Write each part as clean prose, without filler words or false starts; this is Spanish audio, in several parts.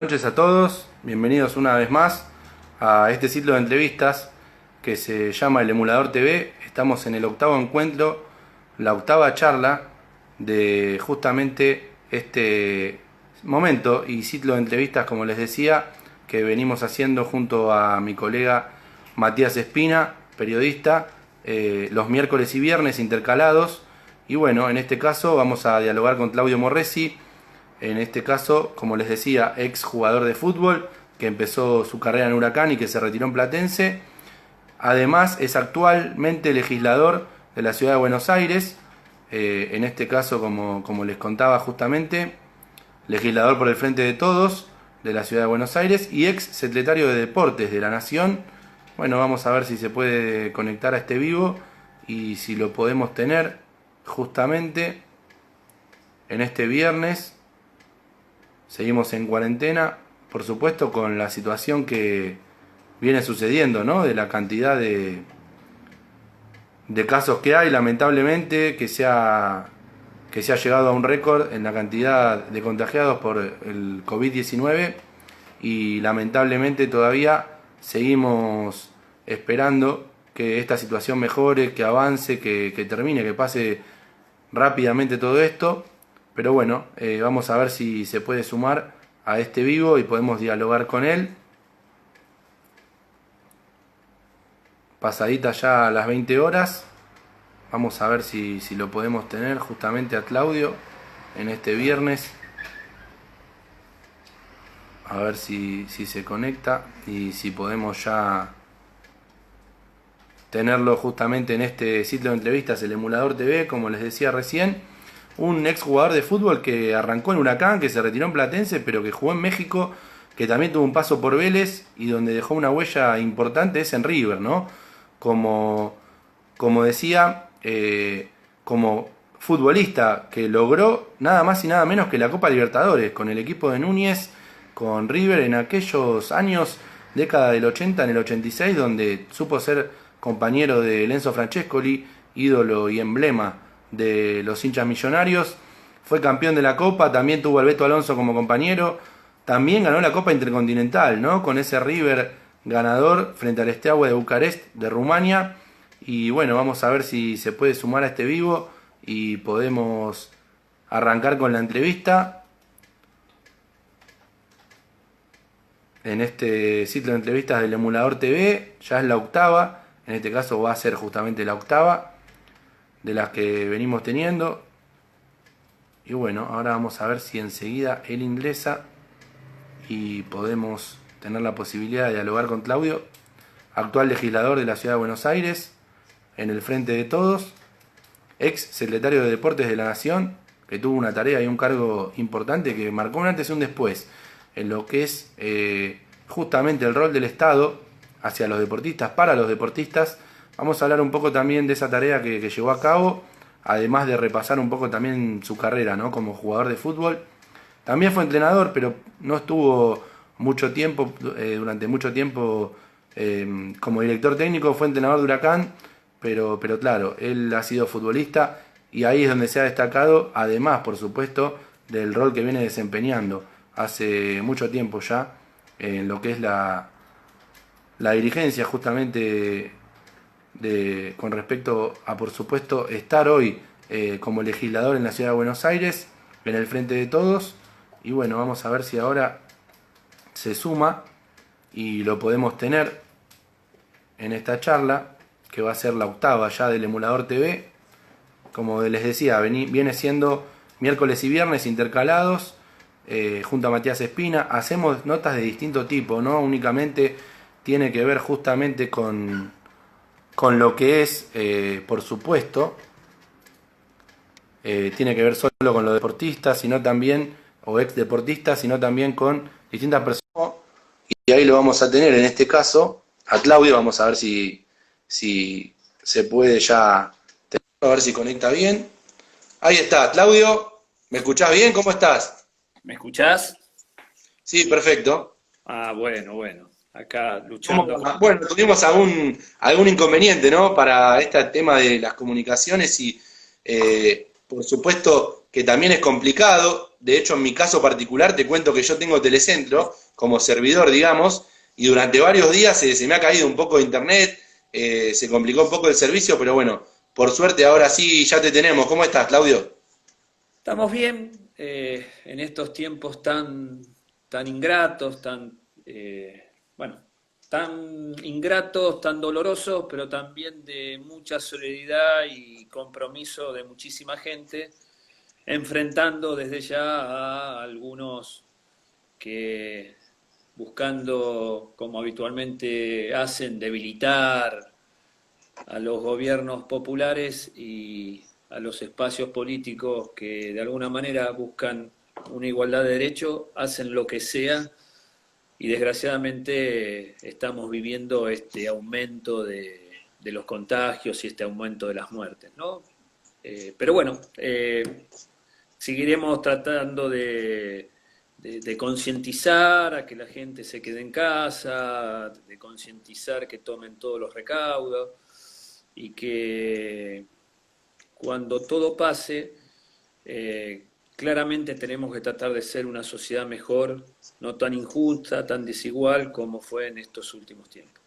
Buenas noches a todos, bienvenidos una vez más a este ciclo de entrevistas que se llama El Emulador TV. Estamos en el octavo encuentro, la octava charla de justamente este momento y ciclo de entrevistas, como les decía, que venimos haciendo junto a mi colega Matías Espina, periodista, los miércoles y viernes intercalados. Y bueno, en este caso vamos a dialogar con Claudio Morresi. En este caso, como les decía, ex jugador de fútbol que empezó su carrera en Huracán y que se retiró en Platense. Además, es actualmente legislador de la ciudad de Buenos Aires. En este caso, como les contaba justamente, legislador por el Frente de Todos de la ciudad de Buenos Aires y ex secretario de Deportes de la Nación. Bueno, vamos a ver si se puede conectar a este vivo y si lo podemos tener justamente en este viernes. Seguimos en cuarentena, por supuesto, con la situación que viene sucediendo, ¿no? De la cantidad de casos que hay, lamentablemente, que se ha llegado a un récord en la cantidad de contagiados por el COVID-19 y lamentablemente todavía seguimos esperando que esta situación mejore, que avance, que termine, que pase rápidamente todo esto. Pero bueno, vamos a ver si se puede sumar a este vivo y podemos dialogar con él. Pasadita ya a las 20 horas. Vamos a ver si lo podemos tener justamente a Claudio en este viernes. A ver si se conecta y si podemos ya tenerlo justamente en este ciclo de entrevistas, el Emulador TV, como les decía recién. Un ex jugador de fútbol que arrancó en Huracán, que se retiró en Platense, pero que jugó en México, que también tuvo un paso por Vélez y donde dejó una huella importante es en River, ¿no? Como decía, como futbolista que logró nada más y nada menos que la Copa Libertadores con el equipo de Núñez, con River en aquellos años, década del 80, en el 86, donde supo ser compañero de Enzo Francescoli, ídolo y emblema de los hinchas millonarios. Fue campeón de la Copa, también tuvo al Beto Alonso como compañero, también ganó la Copa Intercontinental, ¿no? Con ese River ganador frente al Steaua de Bucarest de Rumania. Y bueno, vamos a ver si se puede sumar a este vivo y podemos arrancar con la entrevista. En este ciclo de entrevistas del Emulador TV, ya es la octava, en este caso va a ser justamente la octava de las que venimos teniendo. Y bueno, ahora vamos a ver si enseguida él ingresa y podemos tener la posibilidad de dialogar con Claudio, actual legislador de la ciudad de Buenos Aires, en el Frente de Todos, ex secretario de Deportes de la Nación, que tuvo una tarea y un cargo importante que marcó un antes y un después en lo que es justamente el rol del Estado hacia los deportistas, para los deportistas. Vamos a hablar un poco también de esa tarea que llevó a cabo, además de repasar un poco también su carrera, ¿no? Como jugador de fútbol. También fue entrenador, pero no estuvo mucho tiempo, durante mucho tiempo como director técnico. Fue entrenador de Huracán, pero claro, él ha sido futbolista y ahí es donde se ha destacado, además, por supuesto, del rol que viene desempeñando hace mucho tiempo ya en lo que es la dirigencia justamente con respecto a, por supuesto, estar hoy como legislador en la ciudad de Buenos Aires, en el Frente de Todos. Y bueno, vamos a ver si ahora se suma y lo podemos tener en esta charla, que va a ser la octava ya del Emulador TV. Como les decía, viene siendo miércoles y viernes intercalados, junto a Matías Espina. Hacemos notas de distinto tipo, no únicamente tiene que ver justamente con lo que es, por supuesto, tiene que ver solo con los deportistas, sino también, o ex deportistas, sino también con distintas personas. Y ahí lo vamos a tener en este caso a Claudio. Vamos a ver si se puede ya tener, a ver si conecta bien. Ahí está, Claudio, ¿me escuchás bien? ¿Cómo estás? ¿Me escuchás? Sí, perfecto. Ah, bueno, bueno. Acá ¿Cómo luchando. va? Bueno, tuvimos algún inconveniente, ¿no? Para este tema de las comunicaciones y, por supuesto, que también es complicado. De hecho, en mi caso particular, te cuento que yo tengo Telecentro como servidor, digamos, y durante varios días se me ha caído un poco de internet, se complicó un poco el servicio, pero bueno, por suerte ahora sí ya te tenemos. ¿Cómo estás, Claudio? Estamos bien en estos tiempos tan ingratos, bueno, tan ingratos, tan dolorosos, pero también de mucha solidaridad y compromiso de muchísima gente, enfrentando desde ya a algunos que buscando, como habitualmente hacen, debilitar a los gobiernos populares y a los espacios políticos que de alguna manera buscan una igualdad de derechos, hacen lo que sea y desgraciadamente estamos viviendo este aumento de los contagios y este aumento de las muertes, ¿no? Pero bueno, seguiremos tratando de concientizar a que la gente se quede en casa, de concientizar que tomen todos los recaudos y que cuando todo pase, claramente tenemos que tratar de ser una sociedad mejor, no tan injusta, tan desigual como fue en estos últimos tiempos.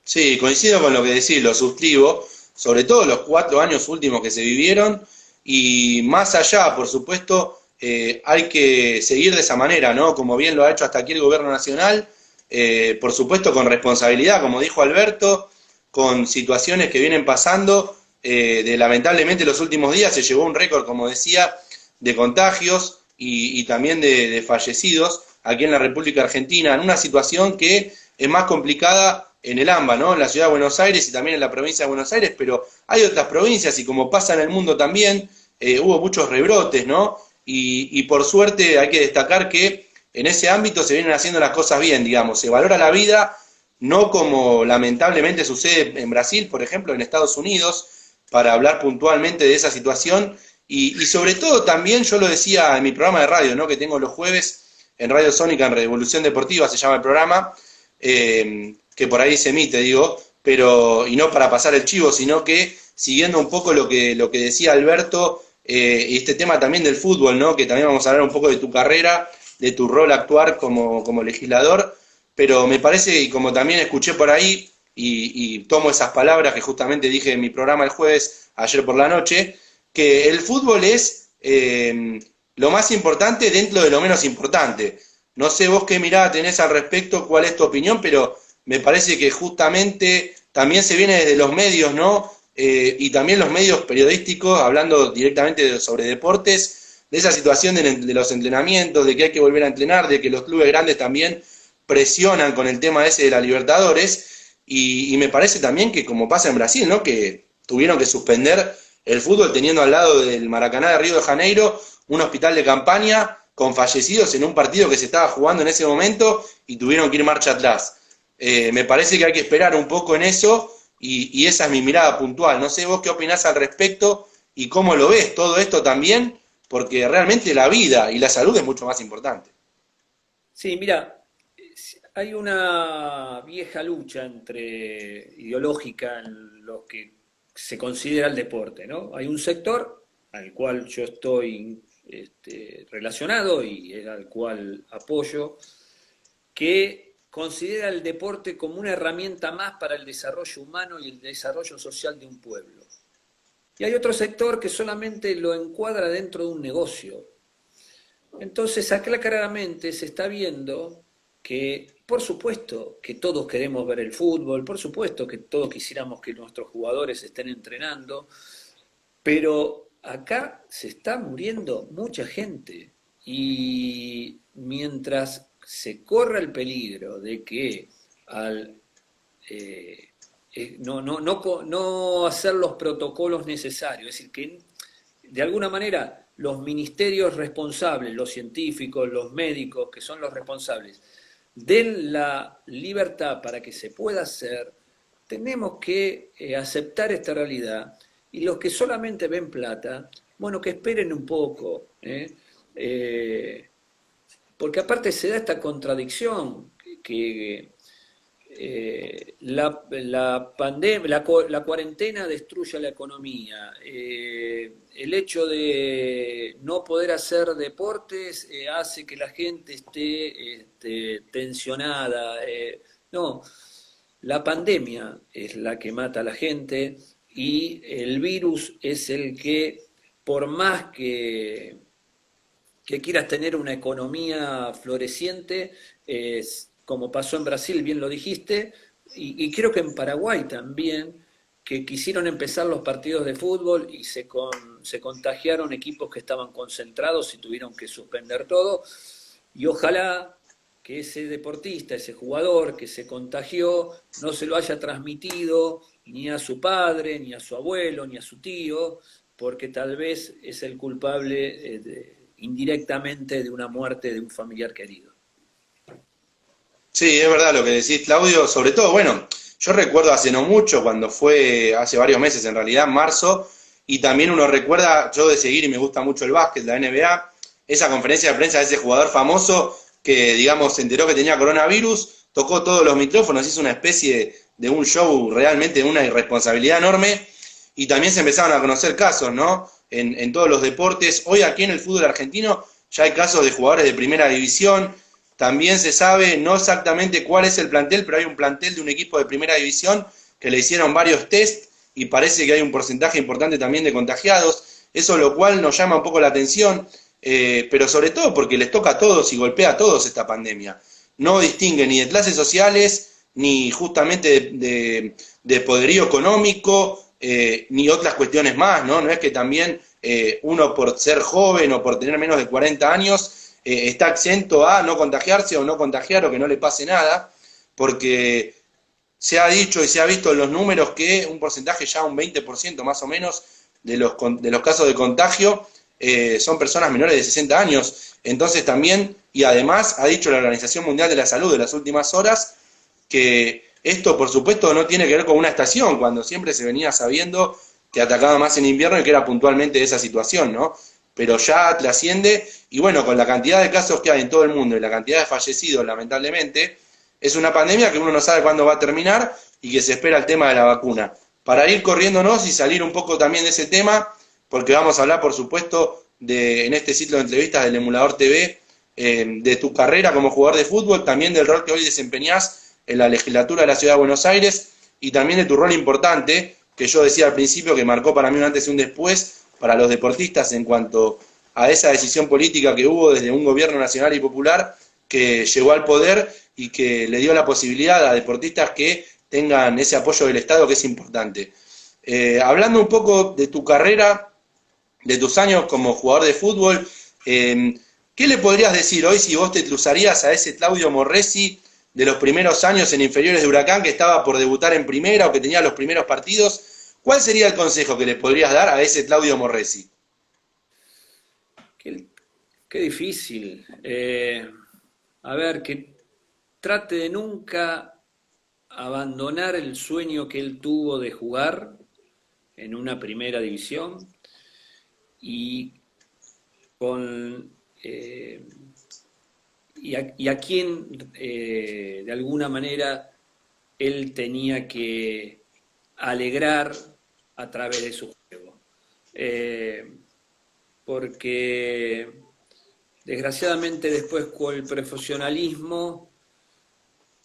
Sí, coincido con lo que decís, lo suscribo, sobre todo los 4 años últimos que se vivieron y más allá, por supuesto, hay que seguir de esa manera, ¿no? Como bien lo ha hecho hasta aquí el gobierno nacional, por supuesto con responsabilidad, como dijo Alberto, con situaciones que vienen pasando, lamentablemente los últimos días se llevó un récord, como decía, de contagios y también de fallecidos aquí en la República Argentina, en una situación que es más complicada en el AMBA, ¿no? En la ciudad de Buenos Aires y también en la provincia de Buenos Aires, pero hay otras provincias y como pasa en el mundo también, hubo muchos rebrotes, ¿no? Y por suerte hay que destacar que en ese ámbito se vienen haciendo las cosas bien, digamos, se valora la vida, no como lamentablemente sucede en Brasil, por ejemplo, en Estados Unidos, para hablar puntualmente de esa situación, y sobre todo también, yo lo decía en mi programa de radio, ¿no? Que tengo los jueves en Radio Sónica, en Revolución Deportiva, se llama el programa, que por ahí se emite, digo, pero, y no para pasar el chivo, sino que siguiendo un poco lo que decía Alberto, y este tema también del fútbol, ¿no? Que también vamos a hablar un poco de tu carrera, de tu rol actuar como legislador, pero me parece, y como también escuché por ahí, y tomo esas palabras que justamente dije en mi programa el jueves, ayer por la noche, que el fútbol es lo más importante dentro de lo menos importante. No sé vos qué mirada tenés al respecto, cuál es tu opinión, pero me parece que justamente también se viene desde los medios, ¿no? Y también los medios periodísticos, hablando directamente sobre deportes, de esa situación de los entrenamientos, de que hay que volver a entrenar, de que los clubes grandes también presionan con el tema ese de la Libertadores, y me parece también que como pasa en Brasil, ¿no? Que tuvieron que suspender el fútbol teniendo al lado del Maracaná de Río de Janeiro un hospital de campaña con fallecidos en un partido que se estaba jugando en ese momento y tuvieron que ir marcha atrás. Me parece que hay que esperar un poco en eso y esa es mi mirada puntual. No sé vos qué opinás al respecto y cómo lo ves todo esto también, porque realmente la vida y la salud es mucho más importante. Sí, mira, hay una vieja lucha ideológica en lo que se considera el deporte, ¿no? Hay un sector al cual yo estoy relacionado y al cual apoyo, que considera el deporte como una herramienta más para el desarrollo humano y el desarrollo social de un pueblo. Y hay otro sector que solamente lo encuadra dentro de un negocio. Entonces, acá claramente se está viendo que, por supuesto, que todos queremos ver el fútbol, por supuesto que todos quisiéramos que nuestros jugadores estén entrenando, pero acá se está muriendo mucha gente y mientras se corra el peligro de que al no hacer los protocolos necesarios, es decir, que de alguna manera los ministerios responsables, los científicos, los médicos, que son los responsables, den la libertad para que se pueda hacer, tenemos que aceptar esta realidad y los que solamente ven plata, bueno, que esperen un poco, porque aparte se da esta contradicción que la cuarentena destruye la economía. El hecho de no poder hacer deportes hace que la gente esté tensionada. No, la pandemia es la que mata a la gente y el virus es el que, por más que quieras tener una economía floreciente, como pasó en Brasil, bien lo dijiste, y creo que en Paraguay también, que quisieron empezar los partidos de fútbol y se contagiaron equipos que estaban concentrados y tuvieron que suspender todo, y ojalá que ese deportista, ese jugador que se contagió, no se lo haya transmitido ni a su padre, ni a su abuelo, ni a su tío, porque tal vez es el culpable indirectamente de una muerte de un familiar querido. Sí, es verdad lo que decís, Claudio. Sobre todo, bueno, yo recuerdo hace no mucho, cuando fue, hace varios meses en realidad, en marzo, y también uno recuerda, yo de seguir y me gusta mucho el básquet, la NBA, esa conferencia de prensa de ese jugador famoso que, digamos, se enteró que tenía coronavirus, tocó todos los micrófonos, hizo una especie de un show realmente de una irresponsabilidad enorme, y también se empezaron a conocer casos, ¿no? En todos los deportes. Hoy aquí en el fútbol argentino ya hay casos de jugadores de primera división. También se sabe no exactamente cuál es el plantel, pero hay un plantel de un equipo de primera división que le hicieron varios test y parece que hay un porcentaje importante también de contagiados. Eso lo cual nos llama un poco la atención, pero sobre todo porque les toca a todos y golpea a todos esta pandemia. No distingue ni de clases sociales, ni justamente de poderío económico, ni otras cuestiones más, ¿no? No es que también uno por ser joven o por tener menos de 40 años está exento a no contagiarse o no contagiar o que no le pase nada, porque se ha dicho y se ha visto en los números que un porcentaje, ya un 20% más o menos, de los casos de contagio son personas menores de 60 años. Entonces también, y además ha dicho la Organización Mundial de la Salud en las últimas horas, que esto por supuesto no tiene que ver con una estación, cuando siempre se venía sabiendo que atacaba más en invierno y que era puntualmente esa situación, ¿no? Pero ya trasciende, y bueno, con la cantidad de casos que hay en todo el mundo y la cantidad de fallecidos, lamentablemente, es una pandemia que uno no sabe cuándo va a terminar y que se espera el tema de la vacuna. Para ir corriéndonos y salir un poco también de ese tema, porque vamos a hablar, por supuesto, en este ciclo de entrevistas del Emulador TV, de tu carrera como jugador de fútbol, también del rol que hoy desempeñás en la legislatura de la Ciudad de Buenos Aires y también de tu rol importante, que yo decía al principio que marcó para mí un antes y un después para los deportistas en cuanto a esa decisión política que hubo desde un gobierno nacional y popular que llegó al poder y que le dio la posibilidad a deportistas que tengan ese apoyo del Estado que es importante. Hablando un poco de tu carrera, de tus años como jugador de fútbol, ¿qué le podrías decir hoy si vos te cruzarías a ese Claudio Morresi de los primeros años en inferiores de Huracán que estaba por debutar en primera o que tenía los primeros partidos? ¿Cuál sería el consejo que le podrías dar a ese Claudio Morresi? Qué difícil. A ver, que trate de nunca abandonar el sueño que él tuvo de jugar en una primera división y con y a quién de alguna manera él tenía que alegrar a través de su juego. Porque desgraciadamente después con el profesionalismo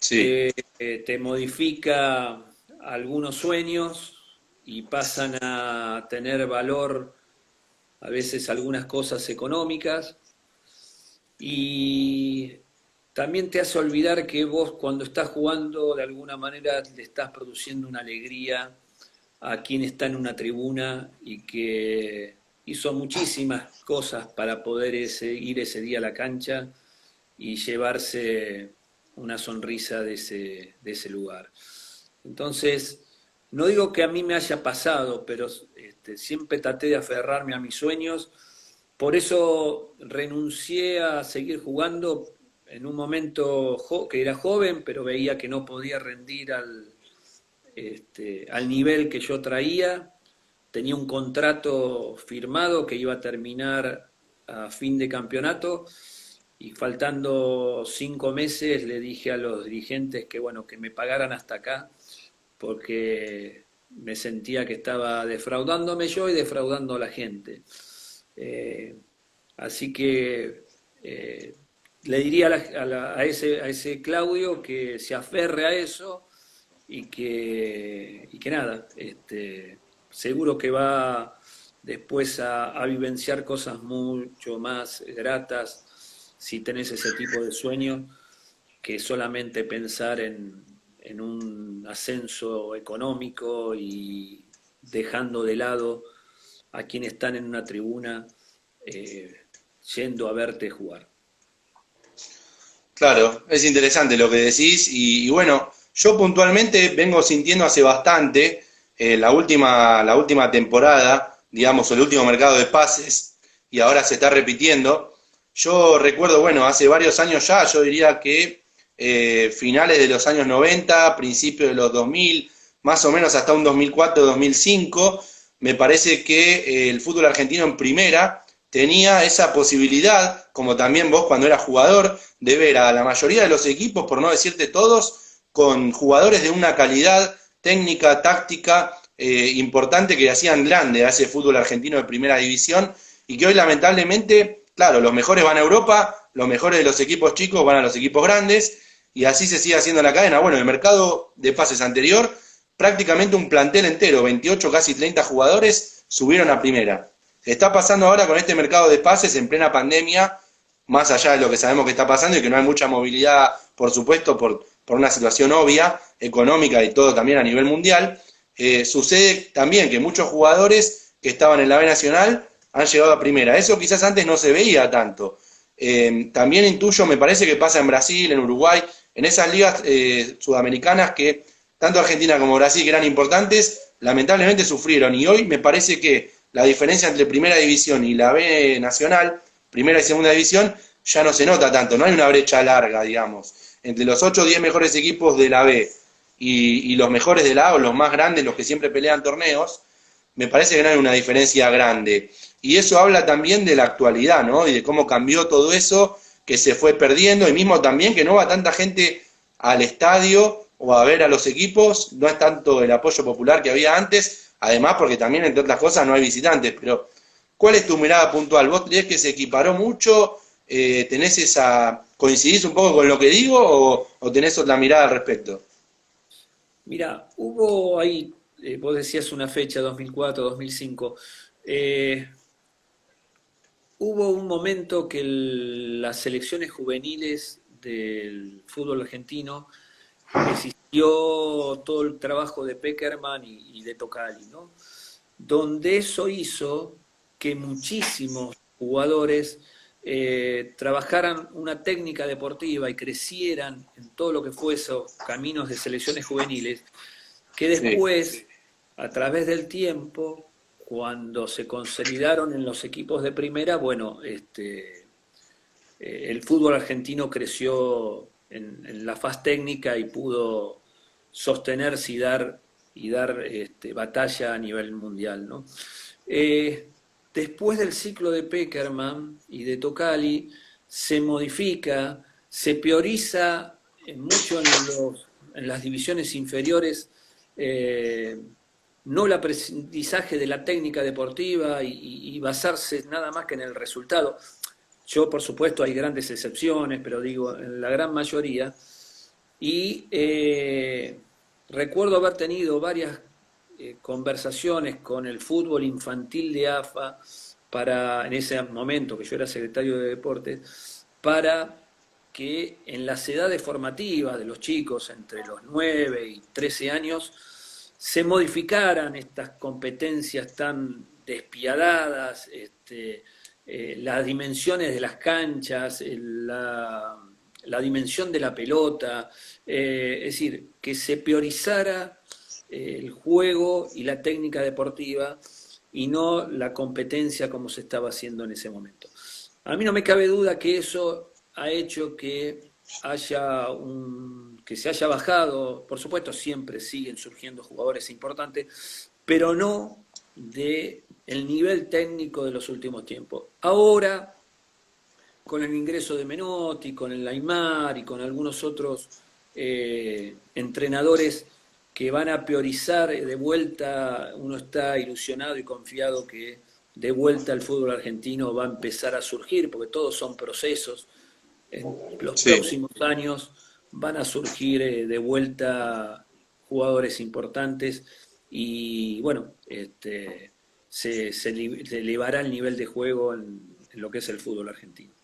Sí, te modifica algunos sueños y pasan a tener valor a veces algunas cosas económicas y también te hace olvidar que vos cuando estás jugando de alguna manera le estás produciendo una alegría a quien está en una tribuna y que hizo muchísimas cosas para poder ir ese día a la cancha y llevarse una sonrisa de ese lugar. Entonces, no digo que a mí me haya pasado, pero siempre traté de aferrarme a mis sueños. Por eso renuncié a seguir jugando en un momento que era joven, pero veía que no podía rendir al nivel que yo traía. Tenía un contrato firmado que iba a terminar a fin de campeonato y faltando 5 meses le dije a los dirigentes que bueno, que me pagaran hasta acá, porque me sentía que estaba defraudándome yo y defraudando a la gente. Eh, Así que le diría a ese Claudio que se aferre a eso y que nada, seguro que va después a vivenciar cosas mucho más gratas si tenés ese tipo de sueño que solamente pensar en un ascenso económico y dejando de lado a quienes están en una tribuna eh, yendo a verte jugar. Claro, es interesante lo que decís y bueno, yo puntualmente vengo sintiendo hace bastante la última temporada, digamos, el último mercado de pases y ahora se está repitiendo. Yo recuerdo, bueno, hace varios años ya, yo diría que finales de los años 90, principios de los 2000, más o menos hasta un 2004-2005, me parece que el fútbol argentino en primera tenía esa posibilidad, como también vos cuando eras jugador, de ver a la mayoría de los equipos, por no decirte todos, con jugadores de una calidad técnica, táctica importante que hacían grande a ese fútbol argentino de primera división y que hoy lamentablemente, claro, los mejores van a Europa, los mejores de los equipos chicos van a los equipos grandes y así se sigue haciendo la cadena. Bueno, el mercado de pases anterior, prácticamente un plantel entero, 28, casi 30 jugadores, subieron a primera. Está pasando ahora con este mercado de pases en plena pandemia, más allá de lo que sabemos que está pasando y que no hay mucha movilidad, por supuesto, por una situación obvia, económica y todo también a nivel mundial, sucede también que muchos jugadores que estaban en la B Nacional han llegado a primera. Eso quizás antes no se veía tanto. También intuyo, me parece que pasa en Brasil, en Uruguay, en esas ligas sudamericanas que tanto Argentina como Brasil, que eran importantes, lamentablemente sufrieron. Y hoy me parece que la diferencia entre primera división y la B nacional, primera y segunda división, ya no se nota tanto, no hay una brecha larga, digamos. Entre los 8 o 10 mejores equipos de la B y los mejores de la A, o los más grandes, los que siempre pelean torneos, me parece que no hay una diferencia grande. Y eso habla también de la actualidad, ¿no? Y de cómo cambió todo eso, que se fue perdiendo, y mismo también que no va tanta gente al estadio o a ver a los equipos, no es tanto el apoyo popular que había antes, además porque también, entre otras cosas, no hay visitantes. Pero, ¿cuál es tu mirada puntual? ¿Vos creés que se equiparó mucho? ¿Tenés coincidís un poco con lo que digo o tenés otra mirada al respecto? Mira, hubo ahí, vos decías una fecha, 2004, 2005, eh, hubo un momento que las selecciones juveniles del fútbol argentino existió todo el trabajo de Peckerman y de Tocali, ¿no? Donde eso hizo que muchísimos jugadores trabajaran una técnica deportiva y crecieran en todo lo que fue esos caminos de selecciones juveniles, que Sí, después, a través del tiempo, cuando se consolidaron en los equipos de primera, bueno, el fútbol argentino creció en la faz técnica y pudo sostenerse y dar batalla a nivel mundial, ¿no? Después del ciclo de Peckerman y de Tocali, se modifica, se prioriza mucho en las divisiones inferiores, eh, no el aprendizaje de la técnica deportiva y basarse nada más que en el resultado. Yo, por supuesto, hay grandes excepciones, pero digo, en la gran mayoría. Y recuerdo haber tenido varias conversaciones con el fútbol infantil de AFA en ese momento que yo era secretario de deportes, para que en las edades formativas de los chicos entre los 9 y 13 años se modificaran estas competencias tan despiadadas, las dimensiones de las canchas, la dimensión de la pelota, es decir, que se priorizara el juego y la técnica deportiva y no la competencia como se estaba haciendo en ese momento. A mí no me cabe duda que eso ha hecho que se haya bajado, por supuesto siempre siguen surgiendo jugadores importantes, pero no de el nivel técnico de los últimos tiempos. Ahora con el ingreso de Menotti, con el Aimar y con algunos otros entrenadores que van a priorizar de vuelta, uno está ilusionado y confiado que de vuelta el fútbol argentino va a empezar a surgir, porque todos son procesos. En los Sí. próximos años van a surgir de vuelta jugadores importantes y bueno, se elevará el nivel de juego en lo que es el fútbol argentino.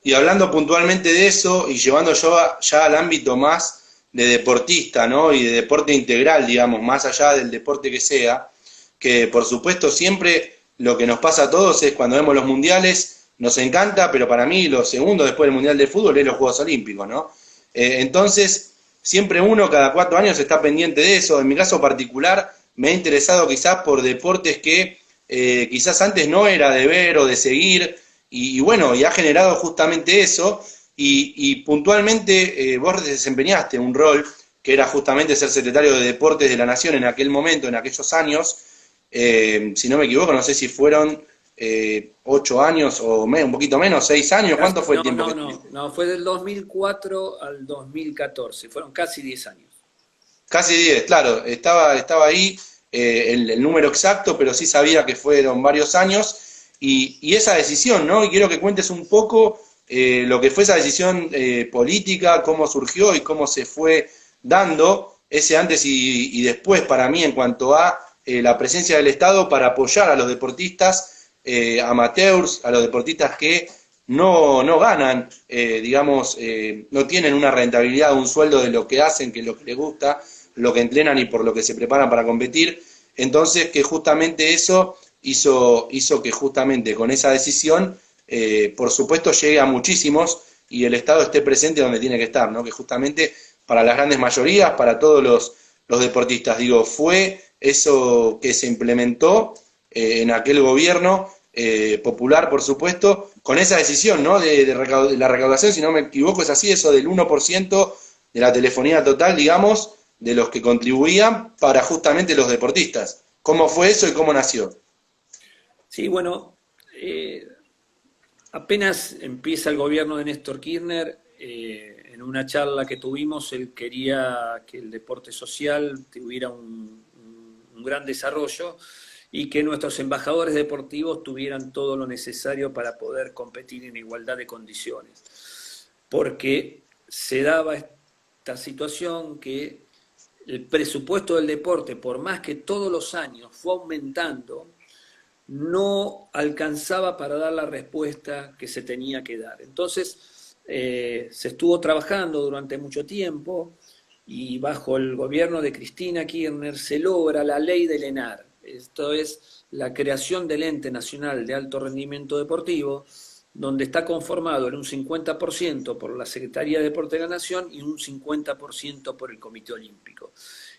Y hablando puntualmente de eso y llevando yo ya al ámbito más de deportista, ¿no? Y de deporte integral, digamos, más allá del deporte que sea, que por supuesto siempre lo que nos pasa a todos es cuando vemos los mundiales, nos encanta, pero para mí lo segundo después del Mundial de Fútbol es los Juegos Olímpicos, ¿no? Entonces, siempre uno cada 4 años está pendiente de eso. En mi caso particular, me ha interesado quizás por deportes que quizás antes no era de ver o de seguir, y bueno, y ha generado justamente eso, y puntualmente vos desempeñaste un rol que era justamente ser secretario de Deportes de la Nación en aquel momento, en aquellos años, si no me equivoco, no sé si fueron 8 años o un poquito menos, 6 años, ¿cuánto fue el No, tiempo que no, estuviste? no, no, fue del 2004 al 2014, fueron casi 10 años. Casi 10, claro, estaba ahí el número exacto, pero sí sabía que fueron varios años y esa decisión, ¿no? Y quiero que cuentes un poco lo que fue esa decisión política, cómo surgió y cómo se fue dando ese antes y después para mí en cuanto a la presencia del Estado para apoyar a los deportistas amateurs, a los deportistas que no ganan, digamos, no tienen una rentabilidad, un sueldo de lo que hacen, que es lo que les gusta, lo que entrenan y por lo que se preparan para competir. Entonces, que justamente eso hizo que justamente con esa decisión, por supuesto, llegue a muchísimos y el Estado esté presente donde tiene que estar, ¿no? Que justamente para las grandes mayorías, para todos los deportistas, digo, fue eso que se implementó en aquel gobierno popular, por supuesto, con esa decisión, ¿no? De la recaudación, si no me equivoco, es así, eso del 1% de la telefonía total, digamos, de los que contribuían para justamente los deportistas. ¿Cómo fue eso y cómo nació? Sí, bueno, apenas empieza el gobierno de Néstor Kirchner, en una charla que tuvimos, él quería que el deporte social tuviera un gran desarrollo y que nuestros embajadores deportivos tuvieran todo lo necesario para poder competir en igualdad de condiciones. Porque se daba esta situación que el presupuesto del deporte, por más que todos los años fue aumentando, no alcanzaba para dar la respuesta que se tenía que dar. Entonces, se estuvo trabajando durante mucho tiempo y bajo el gobierno de Cristina Kirchner se logra la ley del ENAR. Esto es la creación del Ente Nacional de Alto Rendimiento Deportivo, donde está conformado en un 50% por la Secretaría de Deporte de la Nación y un 50% por el Comité Olímpico.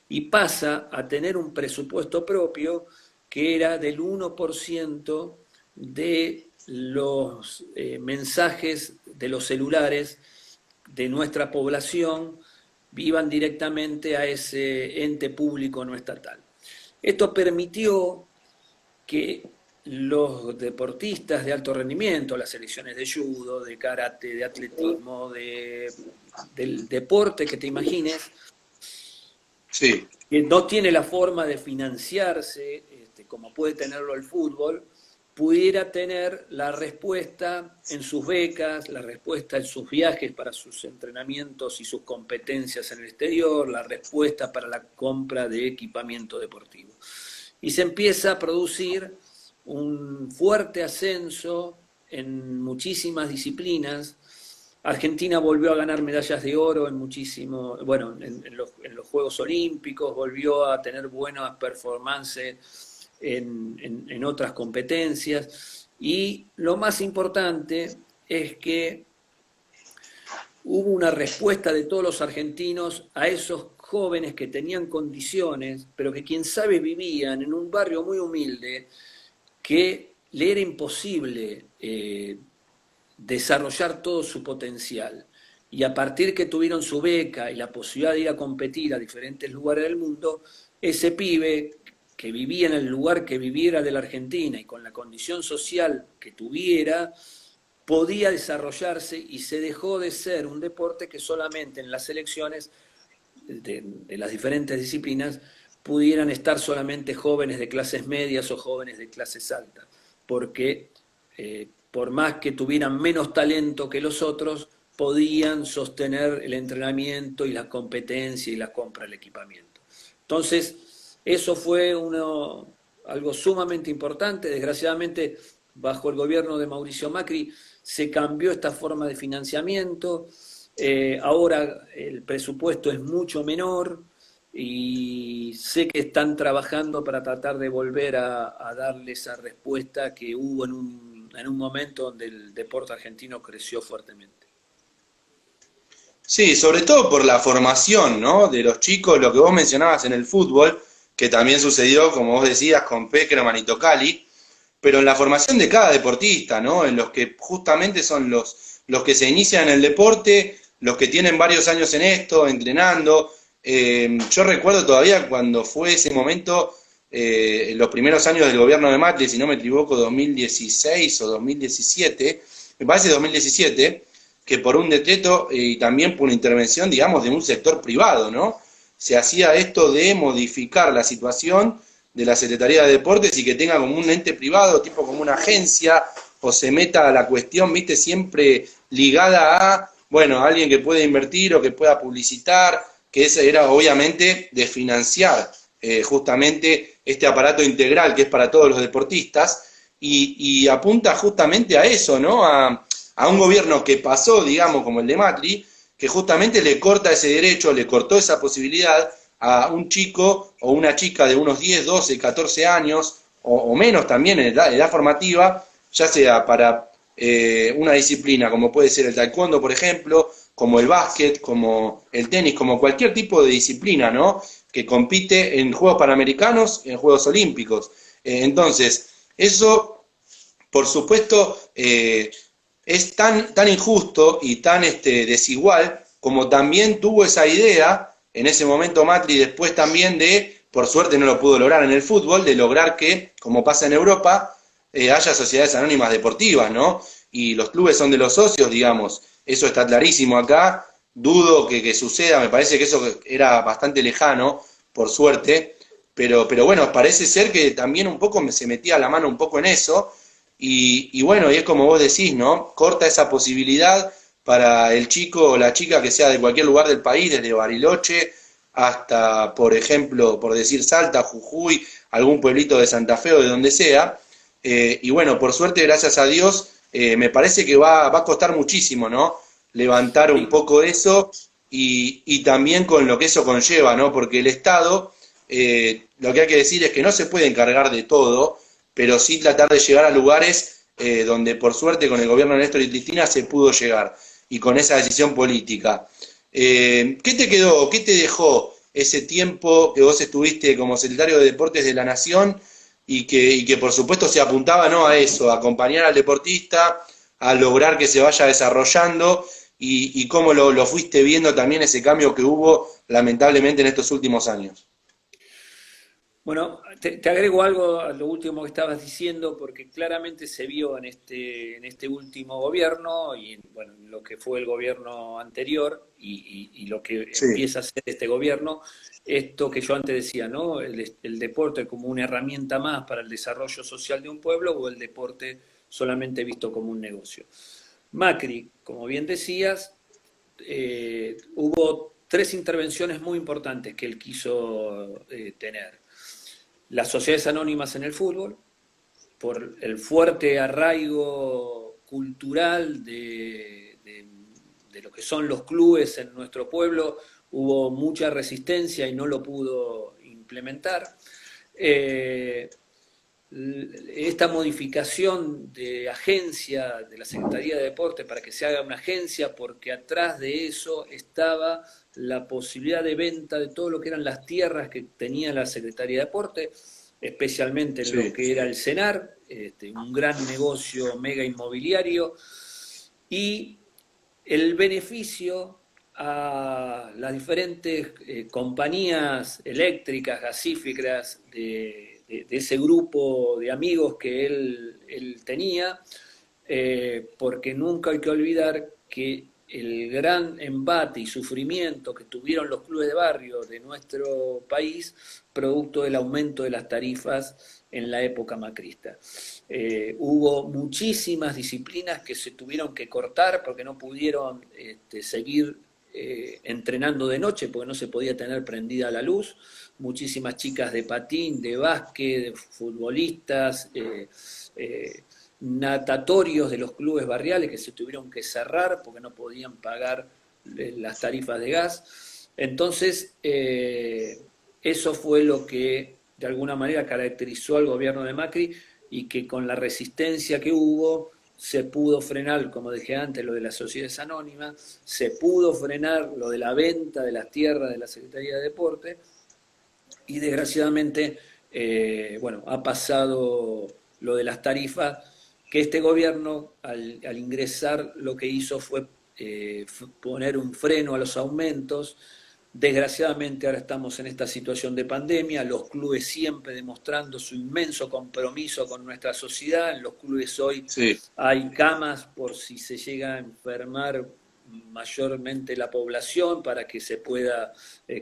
Y pasa a tener un presupuesto propio que era del 1% de los mensajes de los celulares de nuestra población iban directamente a ese ente público no estatal. Esto permitió que los deportistas de alto rendimiento, las selecciones de judo, de karate, de atletismo, del deporte que te imagines, Sí, que no tiene la forma de financiarse como puede tenerlo el fútbol, pudiera tener la respuesta en sus becas, la respuesta en sus viajes para sus entrenamientos y sus competencias en el exterior, la respuesta para la compra de equipamiento deportivo. Y se empieza a producir un fuerte ascenso en muchísimas disciplinas. Argentina volvió a ganar medallas de oro en muchísimo, bueno, en los Juegos Olímpicos, volvió a tener buenas performances en otras competencias. Y lo más importante es que hubo una respuesta de todos los argentinos a esos jóvenes que tenían condiciones, pero que quién sabe vivían en un barrio muy humilde, que le era imposible desarrollar todo su potencial. Y a partir que tuvieron su beca y la posibilidad de ir a competir a diferentes lugares del mundo, ese pibe que vivía en el lugar que viviera de la Argentina y con la condición social que tuviera, podía desarrollarse y se dejó de ser un deporte que solamente en las selecciones de las diferentes disciplinas pudieran estar solamente jóvenes de clases medias o jóvenes de clases altas, porque por más que tuvieran menos talento que los otros, podían sostener el entrenamiento y la competencia y la compra del equipamiento. Entonces, eso fue algo sumamente importante. Desgraciadamente, bajo el gobierno de Mauricio Macri, se cambió esta forma de financiamiento. Ahora el presupuesto es mucho menor y sé que están trabajando para tratar de volver a darle esa respuesta que hubo en un momento donde el deporte argentino creció fuertemente. Sí, sobre todo por la formación, ¿no? De los chicos, lo que vos mencionabas en el fútbol, que también sucedió, como vos decías, con Peckerman y Tocali, pero en la formación de cada deportista, ¿no? En los que justamente son los que se inician en el deporte, los que tienen varios años en esto, entrenando. Yo recuerdo todavía cuando fue ese momento, los primeros años del gobierno de Macri, si no me equivoco, 2016 o 2017, me parece 2017, que por un decreto y también por una intervención, digamos, de un sector privado, ¿no? Se hacía esto de modificar la situación de la Secretaría de Deportes y que tenga como un ente privado, tipo como una agencia, o se meta a la cuestión, viste, siempre ligada a, bueno, alguien que pueda invertir o que pueda publicitar, que esa era obviamente de financiar justamente este aparato integral que es para todos los deportistas, y apunta justamente a eso, ¿no? A un gobierno que pasó, digamos, como el de Macri, que justamente le corta ese derecho, le cortó esa posibilidad a un chico o una chica de unos 10, 12, 14 años, o menos también en edad formativa, ya sea para una disciplina como puede ser el taekwondo, por ejemplo, como el básquet, como el tenis, como cualquier tipo de disciplina, ¿no? Que compite en Juegos Panamericanos, en Juegos Olímpicos. Entonces, eso, por supuesto, es tan injusto y tan desigual como también tuvo esa idea en ese momento Macri después también de, por suerte no lo pudo lograr en el fútbol, de lograr que, como pasa en Europa, haya sociedades anónimas deportivas, ¿no? Y los clubes son de los socios, digamos, eso está clarísimo acá, dudo que suceda, me parece que eso era bastante lejano, por suerte, pero bueno, parece ser que también un poco se metía la mano un poco en eso, y bueno, y es como vos decís, ¿no? Corta esa posibilidad para el chico o la chica que sea de cualquier lugar del país, desde Bariloche hasta, por ejemplo, por decir Salta, Jujuy, algún pueblito de Santa Fe o de donde sea. Y bueno, por suerte, gracias a Dios, me parece que va a costar muchísimo, ¿no? Levantar un Sí, poco eso y también con lo que eso conlleva, ¿no? Porque el Estado, lo que hay que decir es que no se puede encargar de todo, pero sí tratar de llegar a lugares donde por suerte con el gobierno de Néstor y Cristina se pudo llegar y con esa decisión política. ¿Qué te quedó, qué te dejó ese tiempo que vos estuviste como secretario de Deportes de la Nación y que por supuesto se apuntaba, ¿no?, a eso, a acompañar al deportista, a lograr que se vaya desarrollando y cómo lo fuiste viendo también ese cambio que hubo lamentablemente en estos últimos años? bueno, te agrego algo a lo último que estabas diciendo, porque claramente se vio en este último gobierno y bueno, en lo que fue el gobierno anterior y lo que Sí, empieza a ser este gobierno, esto que yo antes decía, ¿no? El deporte como una herramienta más para el desarrollo social de un pueblo o el deporte solamente visto como un negocio. Macri, como bien decías, hubo tres intervenciones muy importantes que él quiso tener. Las sociedades anónimas en el fútbol, por el fuerte arraigo cultural de lo que son los clubes en nuestro pueblo, hubo mucha resistencia y no lo pudo implementar. Eh, esta modificación de agencia de la Secretaría de Deporte para que se haga una agencia, porque atrás de eso estaba la posibilidad de venta de todo lo que eran las tierras que tenía la Secretaría de Deporte, especialmente en lo sí, que era el CENAR, un gran negocio mega inmobiliario, y el beneficio a las diferentes compañías eléctricas, gasíferas de ese grupo de amigos que él tenía, porque nunca hay que olvidar que el gran embate y sufrimiento que tuvieron los clubes de barrio de nuestro país, producto del aumento de las tarifas en la época macrista. Hubo muchísimas disciplinas que se tuvieron que cortar porque no pudieron seguir entrenando de noche porque no se podía tener prendida la luz. Muchísimas chicas de patín, de básquet, de futbolistas, natatorios de los clubes barriales que se tuvieron que cerrar porque no podían pagar las tarifas de gas. Entonces, eso fue lo que de alguna manera caracterizó al gobierno de Macri y que con la resistencia que hubo se pudo frenar, como dije antes, lo de las sociedades anónimas, se pudo frenar lo de la venta de las tierras de la Secretaría de Deporte y desgraciadamente, bueno, ha pasado lo de las tarifas, que este gobierno al ingresar lo que hizo fue poner un freno a los aumentos. Desgraciadamente ahora estamos en esta situación de pandemia, los clubes siempre demostrando su inmenso compromiso con nuestra sociedad. En los clubes hoy Sí. hay camas por si se llega a enfermar mayormente la población para que se pueda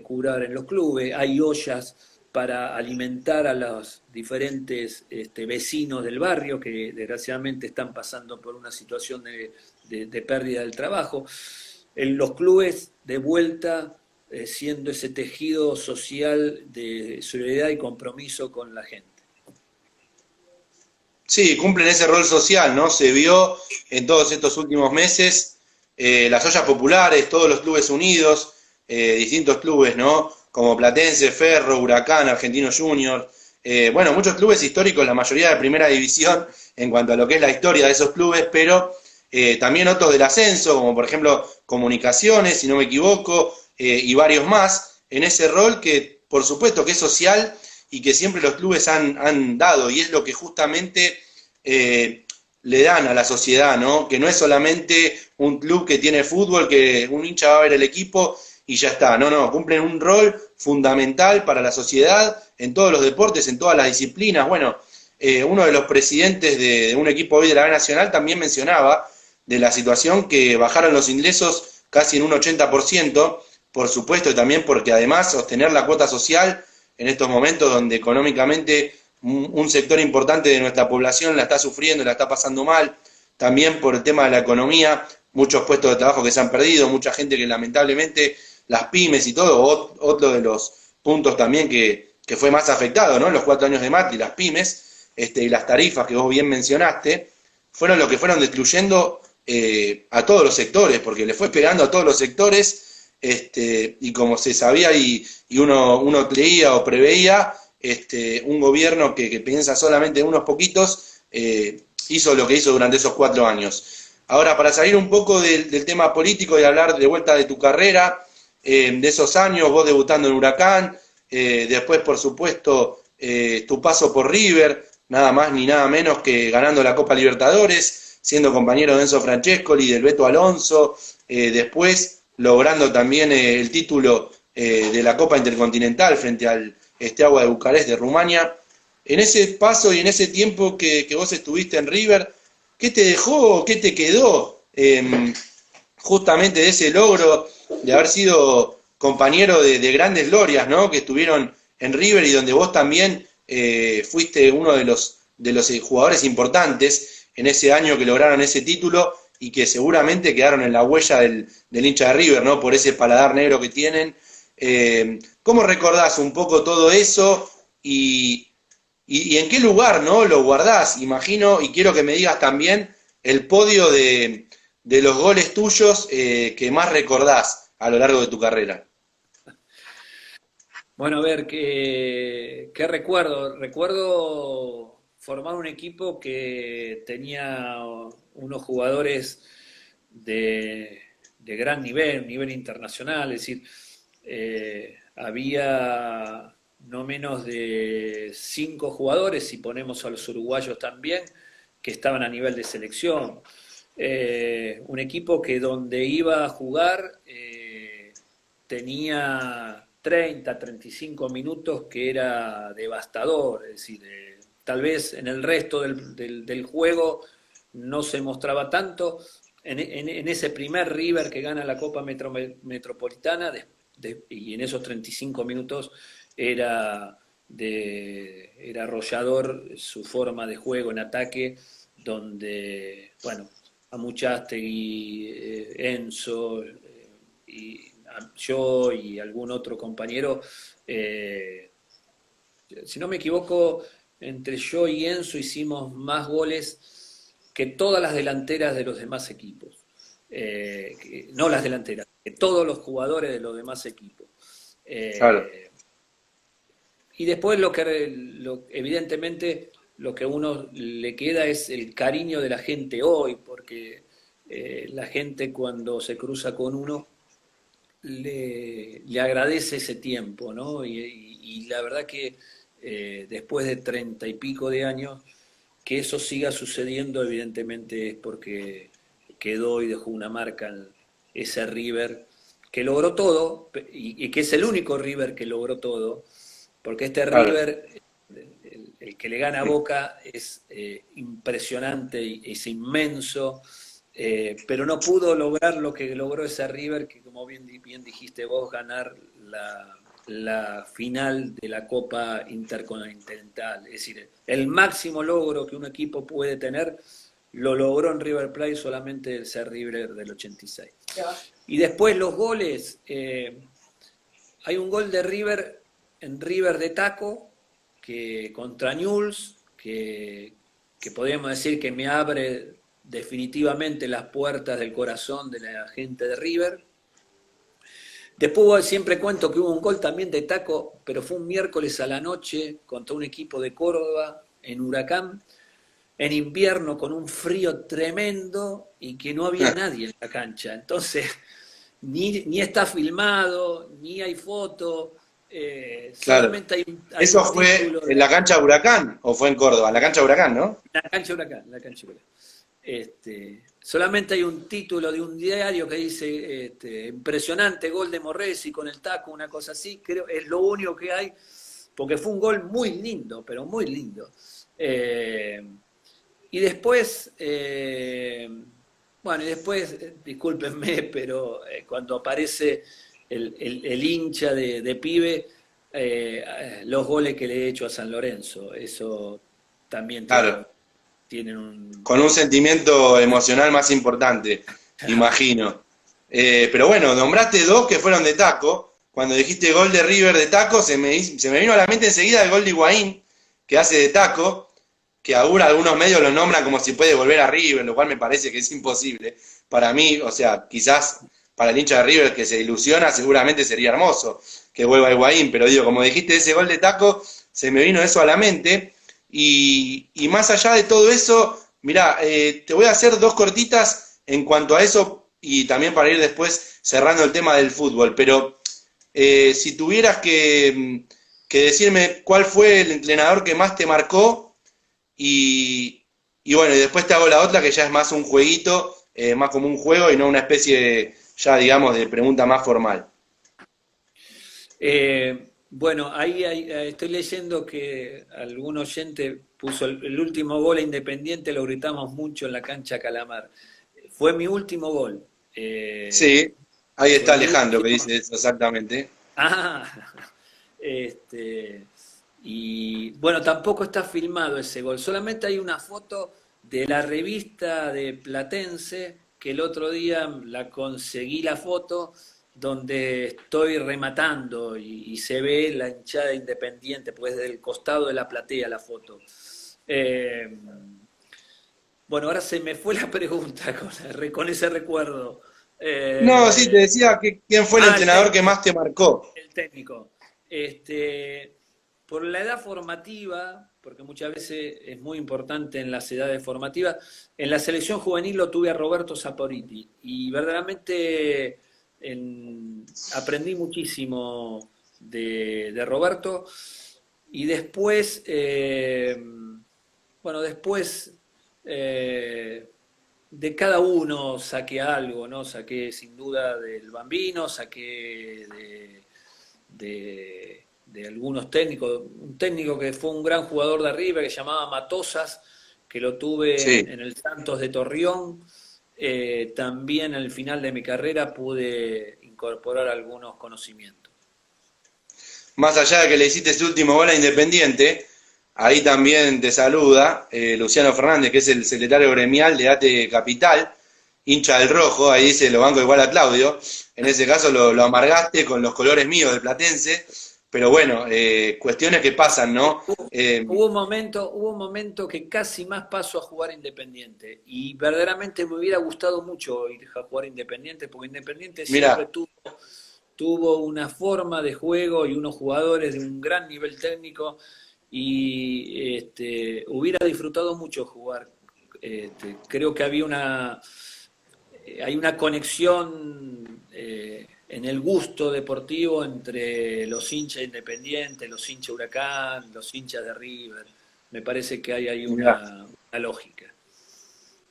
curar en los clubes. Hay ollas para alimentar a los diferentes vecinos del barrio que desgraciadamente están pasando por una situación de pérdida del trabajo. En los clubes de vuelta siendo ese tejido social de solidaridad y compromiso con la gente. Sí, cumplen ese rol social, ¿no? Se vio en todos estos últimos meses las ollas populares, todos los clubes unidos, distintos clubes, ¿no? Como Platense, Ferro, Huracán, Argentino Junior. Bueno, muchos clubes históricos, la mayoría de primera división en cuanto a lo que es la historia de esos clubes, pero también otros del ascenso, como por ejemplo Comunicaciones, si no me equivoco, y varios más, en ese rol que por supuesto que es social y que siempre los clubes han dado, y es lo que justamente le dan a la sociedad, ¿no? Que no es solamente un club que tiene fútbol, que un hincha va a ver el equipo y ya está. No, no, cumplen un rol fundamental para la sociedad en todos los deportes, en todas las disciplinas. Bueno, uno de los presidentes de un equipo hoy de la B Nacional también mencionaba de la situación que bajaron los ingresos casi en un 80%, por supuesto, y también porque además sostener la cuota social en estos momentos donde económicamente un sector importante de nuestra población la está sufriendo, la está pasando mal, también por el tema de la economía, muchos puestos de trabajo que se han perdido, mucha gente que lamentablemente, las pymes y todo, otro de los puntos también que fue más afectado, ¿no? En los 4 años de Macri, las pymes y las tarifas que vos bien mencionaste, fueron lo que fueron destruyendo a todos los sectores, porque le fue pegando a todos los sectores, y como se sabía y uno leía o preveía, un gobierno que piensa solamente en unos poquitos, hizo lo que hizo durante esos 4 años. Ahora, para salir un poco del tema político y hablar de vuelta de tu carrera, de esos años, vos debutando en Huracán, después, por supuesto, tu paso por River, nada más ni nada menos que ganando la Copa Libertadores, siendo compañero de Enzo Francescoli, del Beto Alonso, después logrando también el título de la Copa Intercontinental frente al Steaua de Bucarest de Rumania. En ese paso y en ese tiempo que vos estuviste en River, ¿qué te dejó, qué te quedó justamente de ese logro de haber sido compañero de grandes glorias, ¿no? Que estuvieron en River y donde vos también fuiste uno de los jugadores importantes en ese año que lograron ese título y que seguramente quedaron en la huella del hincha de River, ¿no? Por ese paladar negro que tienen. ¿Cómo recordás un poco todo eso y en qué lugar, ¿no? Lo guardás? Imagino, y quiero que me digas también el podio de los goles tuyos que más recordás a lo largo de tu carrera. Bueno, a ver, ¿qué recuerdo? Recuerdo formar un equipo que tenía unos jugadores de gran nivel, nivel internacional, es decir, había no menos de 5 jugadores, si ponemos a los uruguayos también, que estaban a nivel de selección. Un equipo que donde iba a jugar tenía 30, 35 minutos que era devastador, es decir, tal vez en el resto del juego no se mostraba tanto. En ese primer River que gana la Copa Metropolitana, y en esos 35 minutos era, era arrollador su forma de juego en ataque, donde, bueno, Amuchastegui, Enzo, y yo y algún otro compañero, eh, si no me equivoco, entre yo y Enzo hicimos más goles que todas las delanteras de los demás equipos. No las delanteras, que todos los jugadores de los demás equipos. Claro, Eh, y después evidentemente lo que a uno le queda es el cariño de la gente hoy, porque la gente cuando se cruza con uno le agradece ese tiempo, ¿no? Y la verdad que después de 30 y pico de años, que eso siga sucediendo, evidentemente es porque quedó y dejó una marca en ese River que logró todo, y que es el único River que logró todo, porque este claro. River, el que le gana a Boca, es impresionante, es inmenso, pero no pudo lograr lo que logró ese River, que como bien dijiste vos, ganar la final de la Copa Intercontinental. Es decir, el máximo logro que un equipo puede tener lo logró en River Plate solamente el ser River del 86. Y después los goles, hay un gol de River en River de Taco, que contra Newell's, que podríamos decir que me abre definitivamente las puertas del corazón de la gente de River. Después siempre cuento que hubo un gol también de Taco, pero fue un miércoles a la noche contra un equipo de Córdoba en Huracán, en invierno con un frío tremendo y que no había nadie en la cancha. Entonces, ni está filmado, ni hay foto, Claro. solamente hay ¿Eso un fue título en de la cancha de Huracán o fue en Córdoba? La cancha de Huracán, ¿no? la cancha Huracán, solamente hay un título de un diario que dice impresionante gol de Morresi con el taco, una cosa así, creo, es lo único que hay, porque fue un gol muy lindo, pero muy lindo. Eh, y después, bueno, y después, discúlpenme, pero cuando aparece el hincha de Pibe, los goles que le he hecho a San Lorenzo, eso también Claro. tienen un... Con un sentimiento emocional más importante, imagino. Pero bueno, nombraste dos que fueron de taco. Cuando dijiste gol de River de taco, se me vino a la mente enseguida el gol de Higuaín, que hace de taco, que ahora algunos medios lo nombran como si puede volver a River, lo cual me parece que es imposible. Para mí, o sea, quizás para el hincha de River que se ilusiona, seguramente sería hermoso que vuelva Higuaín, pero digo, como dijiste ese gol de taco, se me vino eso a la mente. Y más allá de todo eso, mira, te voy a hacer dos cortitas en cuanto a eso y también para ir después cerrando el tema del fútbol. Pero si tuvieras que decirme cuál fue el entrenador que más te marcó y bueno, y después te hago la otra que ya es más un jueguito, más como un juego y no una especie de, ya digamos, de pregunta más formal. Bueno, estoy leyendo que algún oyente puso el último gol a Independiente, lo gritamos mucho en la cancha Calamar. Fue mi último gol. Sí, ahí Fue está mi Alejandro que último. dice eso exactamente. Ah, este, y bueno, tampoco está filmado ese gol, solamente hay una foto de la revista de Platense, que el otro día la conseguí la foto, donde estoy rematando y se ve la hinchada Independiente, pues del costado de la platea la foto. Eh, bueno, ahora se me fue la pregunta con ese recuerdo. No, sí, te Eh, decía que quién fue el el entrenador que técnico. más te marcó. El técnico. Este, por la edad formativa, porque muchas veces es muy importante en las edades formativas, en la selección juvenil lo tuve a Roberto Saporiti y verdaderamente aprendí muchísimo de Roberto y después, bueno, después eh, de cada uno saqué algo, ¿no? Saqué sin duda del Bambino, saqué de algunos técnicos, un técnico que fue un gran jugador de arriba que se llamaba Matosas, que lo tuve Sí. en el Santos de Torreón. También al final de mi carrera pude incorporar algunos conocimientos. Más allá de que le hiciste ese último gol a Independiente, ahí también te saluda Luciano Fernández, que es el secretario gremial de ATE Capital, hincha del rojo, ahí dice lo banco igual a Claudio. En ese caso lo amargaste con los colores míos del Platense, pero bueno, cuestiones que pasan, ¿no? Hubo un momento que casi más paso a jugar Independiente y verdaderamente me hubiera gustado mucho ir a jugar Independiente porque Independiente siempre Mira, tuvo una forma de juego y unos jugadores de un gran nivel técnico y hubiera disfrutado mucho jugar. Creo que hay una conexión en el gusto deportivo entre los hinchas independientes, los hinchas Huracán, los hinchas de River. Me parece que hay ahí mira. una lógica.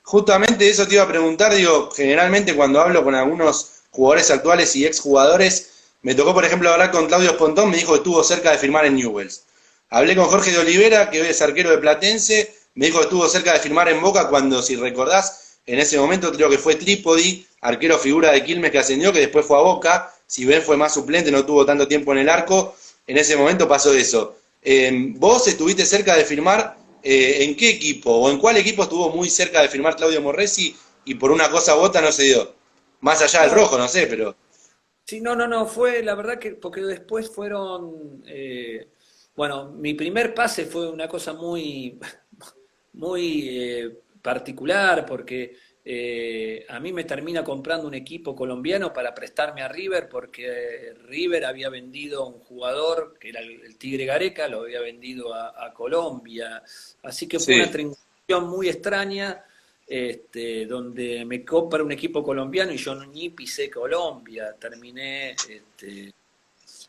Justamente eso te iba a preguntar, digo, generalmente cuando hablo con algunos jugadores actuales y exjugadores, me tocó por ejemplo hablar con Claudio Pontón, me dijo que estuvo cerca de firmar en Newell's. Hablé con Jorge de Olivera, que hoy es arquero de Platense, me dijo que estuvo cerca de firmar en Boca cuando, si recordás, en ese momento creo que fue Trípodi, arquero figura de Quilmes que ascendió, que después fue a Boca, si bien fue más suplente, no tuvo tanto tiempo en el arco, en ese momento pasó eso. ¿Vos estuviste cerca de firmar en qué equipo o en cuál equipo estuvo muy cerca de firmar Claudio Morresi y por una cosa u otra no se dio? Más allá del No, rojo, no sé, pero sí, no, fue la verdad que, porque después fueron, bueno, mi primer pase fue una cosa muy particular, porque a mí me termina comprando un equipo colombiano para prestarme a River, porque River había vendido a un jugador, que era el Tigre Gareca, lo había vendido a Colombia, así que fue una sí, triangulación muy extraña donde me compra un equipo colombiano y yo ni pisé Colombia, terminé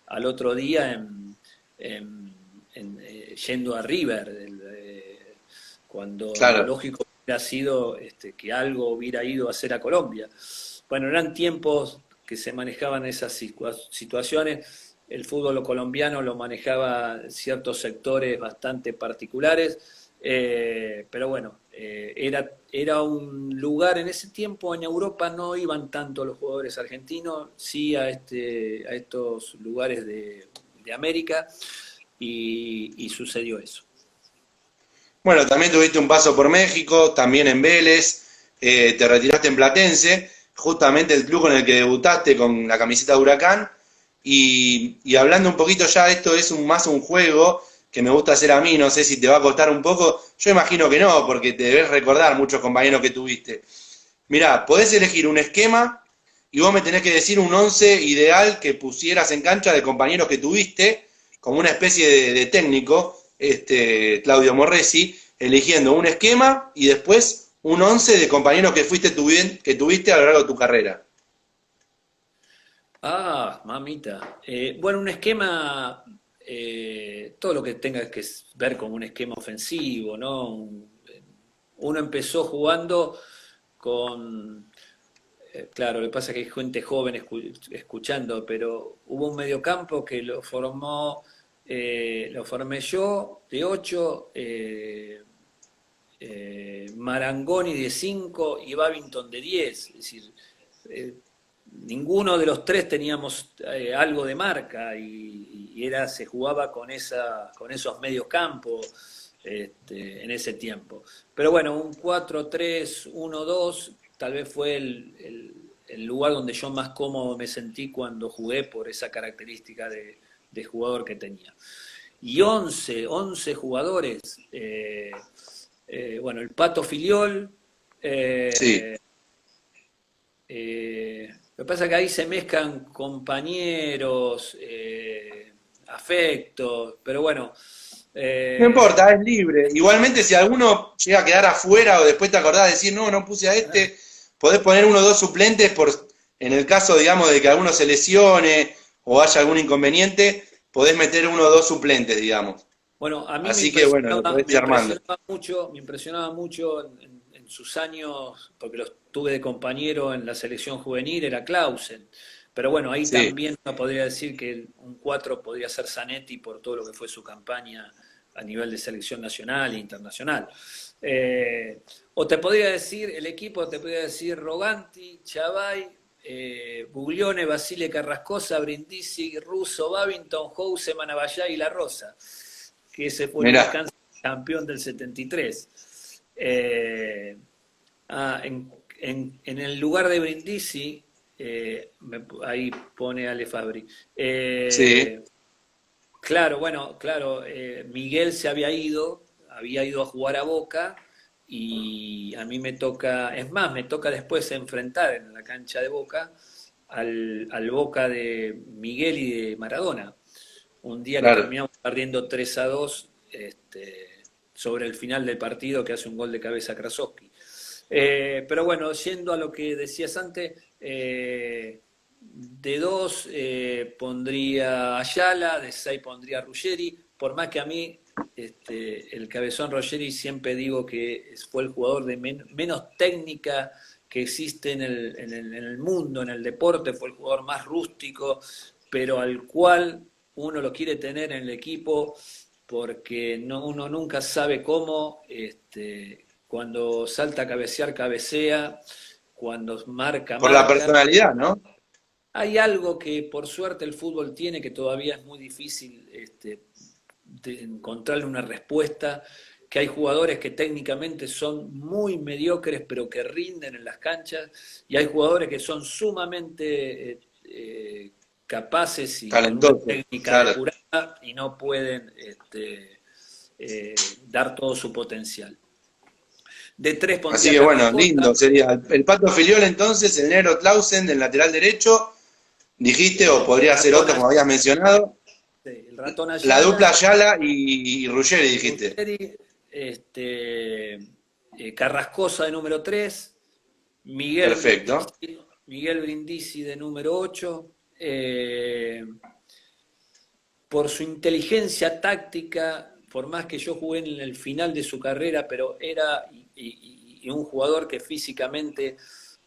al otro día yendo a River, cuando lo claro. lógico hubiera sido que algo hubiera ido a hacer a Colombia. Bueno, eran tiempos que se manejaban esas situaciones, el fútbol colombiano lo manejaba ciertos sectores bastante particulares, pero bueno, era un lugar en ese tiempo en Europa no iban tanto los jugadores argentinos, sí a estos lugares de América y sucedió eso. Bueno, también tuviste un paso por México, también en Vélez, te retiraste en Platense, justamente el club con el que debutaste con la camiseta de Huracán. Y hablando un poquito ya, esto es más un juego que me gusta hacer a mí, no sé si te va a costar un poco, yo imagino que no, porque te debes recordar muchos compañeros que tuviste. Mirá, podés elegir un esquema y vos me tenés que decir un 11 ideal que pusieras en cancha de compañeros que tuviste, como una especie de técnico, Claudio Morresi, eligiendo un esquema y después un 11 de compañeros que tuviste a lo largo de tu carrera. Ah, mamita. Bueno, un esquema, todo lo que tenga que ver con un esquema ofensivo, ¿no? Uno empezó jugando con, claro, lo que pasa es que hay gente joven escuchando, pero hubo un mediocampo que lo formé yo de 8, Marangoni de 5 y Babington de 10. Es decir, eh, ninguno de los tres teníamos algo de marca y se jugaba con esos medios campos en ese tiempo. Pero bueno, un 4-3-1-2 tal vez fue el lugar donde yo más cómodo me sentí cuando jugué por esa característica de jugador que tenía. Y 11 jugadores, bueno, el Pato Filiol, Sí. eh, lo que pasa es que ahí se mezclan compañeros, afectos, pero bueno, No eh, importa, es libre. Igualmente, si alguno llega a quedar afuera o después te acordás de decir, no, no puse a este, podés poner uno o dos suplentes en el caso, digamos, de que alguno se lesione o haya algún inconveniente, podés meter uno o dos suplentes, digamos. bueno, a mí Así que bueno, lo podés ir armando. me impresionaba mucho en sus años, porque los tuve de compañero en la selección juvenil, era Clausen. Pero bueno, ahí Sí. también uno podría decir que un 4 podría ser Zanetti por todo lo que fue su campaña a nivel de selección nacional e internacional. O te podría decir, el equipo te podría decir Roganti, Chavay, Buglione, Basile Carrascosa, Brindisi, Russo, Babington, House, Manavallá y La Rosa, que ese fue el Mirá, Huracán campeón del 73. Eh, en el lugar de Brindisi, ahí pone Ale Fabri. sí, Claro, bueno, claro, Miguel se había ido a jugar a Boca y a mí me toca, es más, me toca después enfrentar en la cancha de Boca al Boca de Miguel y de Maradona. Un día que claro. terminamos perdiendo 3-2 sobre el final del partido que hace un gol de cabeza Krasowski. Pero bueno, yendo a lo que decías antes, de 2 pondría Ayala, de 6 pondría Ruggeri, por más que a mí el cabezón Ruggeri siempre digo que fue el jugador de menos técnica que existe en el mundo, en el deporte, fue el jugador más rústico, pero al cual uno lo quiere tener en el equipo porque uno nunca sabe cómo, cuando salta a cabecear, cabecea, cuando marca, Por la marca. personalidad, ¿no? Hay algo que por suerte el fútbol tiene que todavía es muy difícil de encontrarle una respuesta, que hay jugadores que técnicamente son muy mediocres pero que rinden en las canchas y hay jugadores que son sumamente capaces y con una Talentoso, técnica claro. depurada y no pueden dar todo su potencial. De tres Así pondría que bueno, Carrascosa, lindo sería. El Pato Filiol entonces, el negro Clausen del lateral derecho, dijiste, o el podría ser ratón, otro como habías mencionado. el ratón La dupla Ayala, Ayala y Ruggeri, dijiste. Ruggeri, Carrascosa de número 3, Miguel Perfecto. Brindisi, Miguel Brindisi de número 8. Por su inteligencia táctica, por más que yo jugué en el final de su carrera, pero era y un jugador que físicamente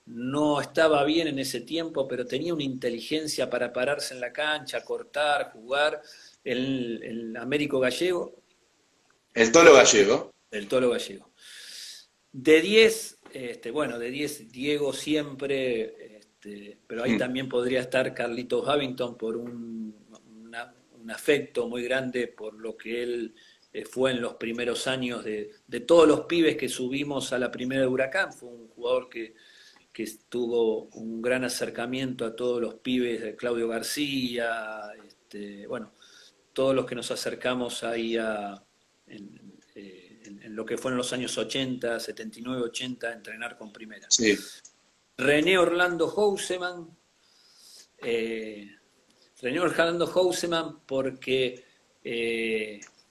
no estaba bien en ese tiempo, pero tenía una inteligencia para pararse en la cancha, cortar, jugar. El Américo Gallego, El Tolo Gallego. el Tolo Gallego. De 10 bueno, de 10 Diego siempre, pero ahí Mm. también podría estar Carlitos Havington por un afecto muy grande por lo que él fue en los primeros años de todos los pibes que subimos a la primera de Huracán. Fue un jugador que tuvo un gran acercamiento a todos los pibes de Claudio García, bueno, todos los que nos acercamos ahí en lo que fueron los años 80, 79, 80, a entrenar con primera. Sí, René Orlando Houseman, eh, René Orlando Houseman porque,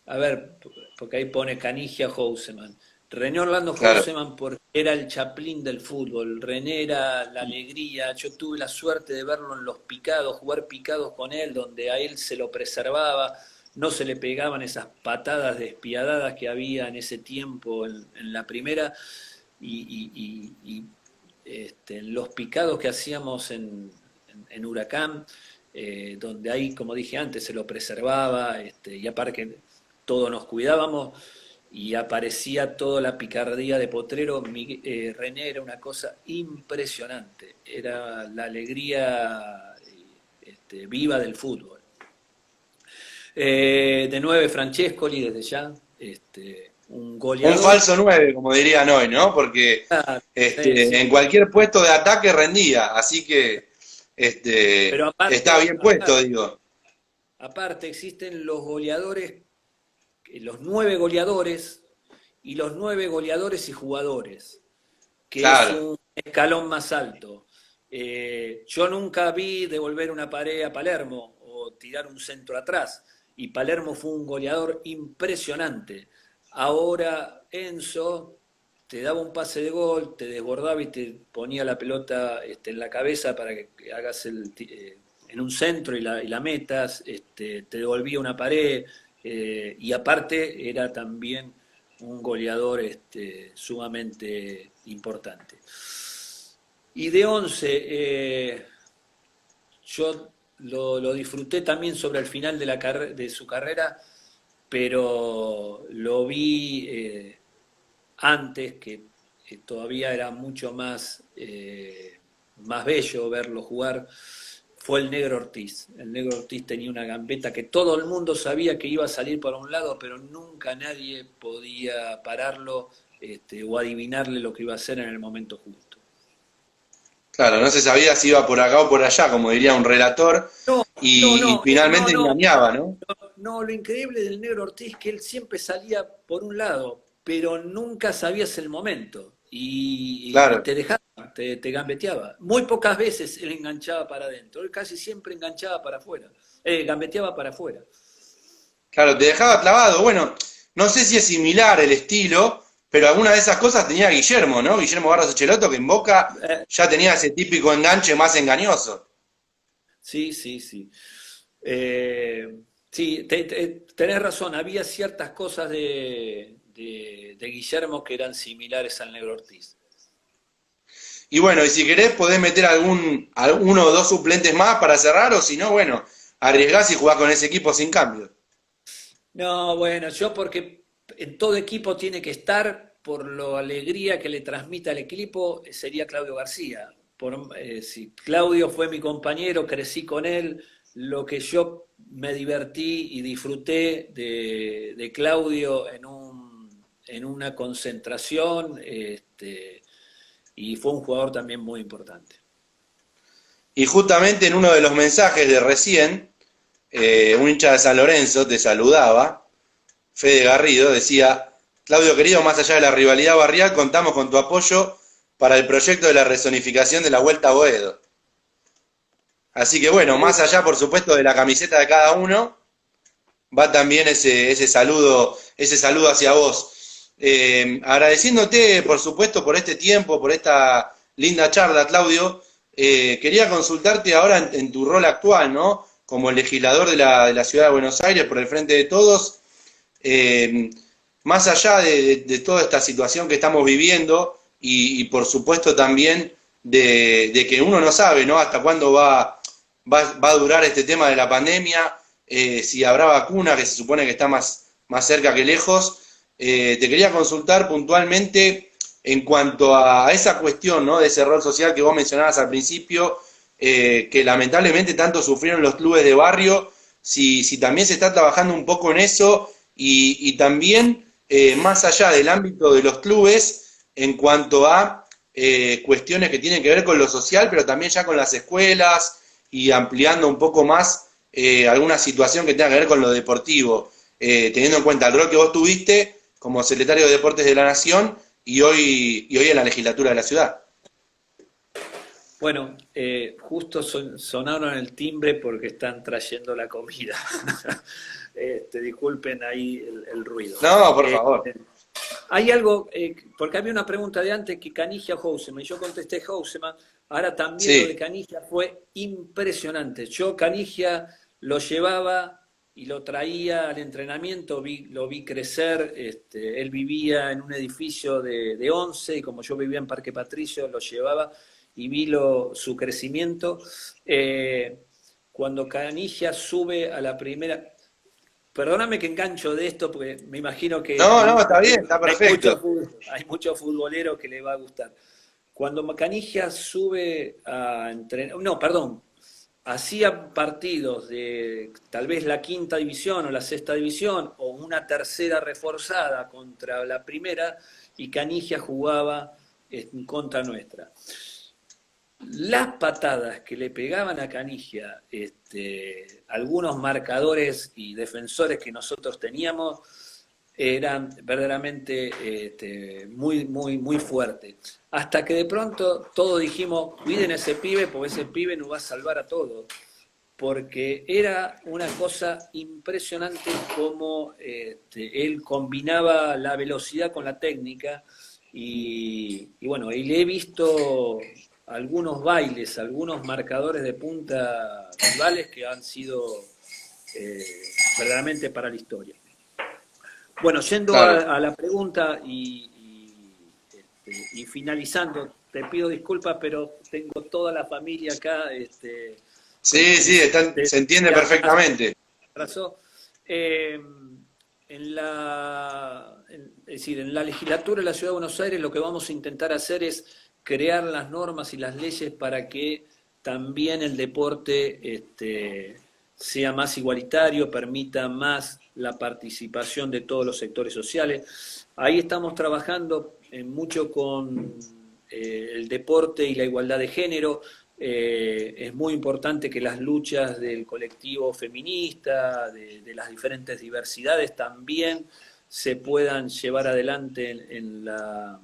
a ver, porque ahí pone Canigia Houseman. René Orlando claro. Houseman porque era el Chaplin del fútbol, René era la alegría, yo tuve la suerte de verlo en los picados, jugar picados con él, donde a él se lo preservaba, no se le pegaban esas patadas despiadadas que había en ese tiempo en la primera, y los picados que hacíamos en Huracán, donde ahí, como dije antes, se lo preservaba, y aparte que todos nos cuidábamos, y aparecía toda la picardía de Potrero. René era una cosa impresionante, era la alegría viva del fútbol. De 9 Francescoli desde ya, un Un goleador. falso 9 como dirían hoy, ¿no? Porque Sí, sí. en cualquier puesto de ataque rendía, así que Pero está bien puesto, digo. aparte existen los goleadores, los 9 goleadores y los 9 goleadores y jugadores, que es Claro, un escalón más alto. Yo nunca vi devolver una pared a Palermo o tirar un centro atrás, y Palermo fue un goleador impresionante. Ahora Enzo te daba un pase de gol, te desbordaba y te ponía la pelota en la cabeza para que hagas en un centro y la metas, te devolvía una pared, y aparte era también un goleador sumamente importante. Y de 11, yo lo disfruté también sobre el final de su carrera, pero lo vi antes, que todavía era mucho más bello verlo jugar, fue el Negro Ortiz. El Negro Ortiz tenía una gambeta que todo el mundo sabía que iba a salir para un lado, pero nunca nadie podía pararlo o adivinarle lo que iba a hacer en el momento justo. Claro, no se sabía si iba por acá o por allá, como diría un relator, No, no, y no, no, finalmente no, engañaba, ¿no? no, lo increíble del Negro Ortiz es que él siempre salía por un lado, pero nunca sabías el momento y Claro, te dejaba, te gambeteaba. Muy pocas veces él enganchaba para adentro, él casi siempre enganchaba para afuera, gambeteaba para afuera. claro, te dejaba clavado. Bueno, no sé si es similar el estilo, pero alguna de esas cosas tenía Guillermo, ¿no? Guillermo Barros Echeloto, que en Boca Eh, ya tenía ese típico enganche más engañoso. sí, sí, sí. Eh, sí, tenés razón, había ciertas cosas de Guillermo que eran similares al Negro Ortiz. Y bueno, y si querés podés meter uno o dos suplentes más para cerrar, o si no, bueno, arriesgás y jugás con ese equipo sin cambio. No, bueno, yo porque en todo equipo tiene que estar, por la alegría que le transmite al equipo, sería Claudio García. Si Claudio fue mi compañero, crecí con él, lo que yo me divertí y disfruté de Claudio en una concentración, y fue un jugador también muy importante. Y justamente en uno de los mensajes de recién, un hincha de San Lorenzo te saludaba, Fede Garrido, decía: Claudio querido, más allá de la rivalidad barrial, contamos con tu apoyo para el proyecto de la rezonificación de la Vuelta a Boedo. Así que bueno, más allá por supuesto de la camiseta de cada uno, va también ese saludo hacia vos. Agradeciéndote, por supuesto, por este tiempo, por esta linda charla, Claudio. Quería consultarte ahora en tu rol actual, ¿no? Como legislador de la Ciudad de Buenos Aires por el Frente de Todos. Eh, Más allá de toda esta situación que estamos viviendo y por supuesto también de que uno no sabe, ¿no? Hasta cuándo va a durar este tema de la pandemia, si habrá vacuna, que se supone que está más cerca que lejos. Te quería consultar puntualmente en cuanto a esa cuestión, ¿no? De ese rol social que vos mencionabas al principio, que lamentablemente tanto sufrieron los clubes de barrio, si también se está trabajando un poco en eso y también más allá del ámbito de los clubes en cuanto a cuestiones que tienen que ver con lo social, pero también ya con las escuelas y ampliando un poco más alguna situación que tenga que ver con lo deportivo, teniendo en cuenta el rol que vos tuviste como secretario de Deportes de la Nación y hoy en la legislatura de la ciudad. Bueno, justo sonaron el timbre porque están trayendo la comida. Disculpen ahí el ruido. No, por Eh, favor. Hay algo, porque había una pregunta de antes que Canigia Houseman, y yo contesté Houseman, ahora también lo de Sí, Canigia fue impresionante. Yo Canigia lo llevaba y lo traía al entrenamiento, lo vi crecer, él vivía en un edificio de 11 y como yo vivía en Parque Patricio, lo llevaba y vi su crecimiento. Eh, Cuando Canigia sube a la primera, perdóname que engancho de esto, porque me imagino que no, no, está bien, está perfecto. hay muchos futboleros que le va a gustar. Cuando Canigia sube a entrenar, no, perdón, hacía partidos de tal vez la quinta división o la sexta división o una tercera reforzada contra la primera y Canigia jugaba en contra nuestra. Las patadas que le pegaban a Canigia, algunos marcadores y defensores que nosotros teníamos, eran verdaderamente muy, muy, muy fuertes. Hasta que de pronto todos dijimos, cuiden a ese pibe, porque ese pibe nos va a salvar a todos. Porque era una cosa impresionante cómo él combinaba la velocidad con la técnica y bueno, y le he visto algunos bailes, algunos marcadores de punta rivales que han sido eh, verdaderamente para la historia. Bueno, yendo Claro. a la pregunta y finalizando, te pido disculpas, pero tengo toda la familia acá con Sí, sí, quienes se entiende ya perfectamente. abrazó. Eh, Es decir, en la legislatura de la Ciudad de Buenos Aires lo que vamos a intentar hacer es crear las normas y las leyes para que también el deporte sea más igualitario, permita más la participación de todos los sectores sociales. Ahí estamos trabajando mucho con el deporte y la igualdad de género. Es muy importante que las luchas del colectivo feminista, de las diferentes diversidades, también se puedan llevar adelante en la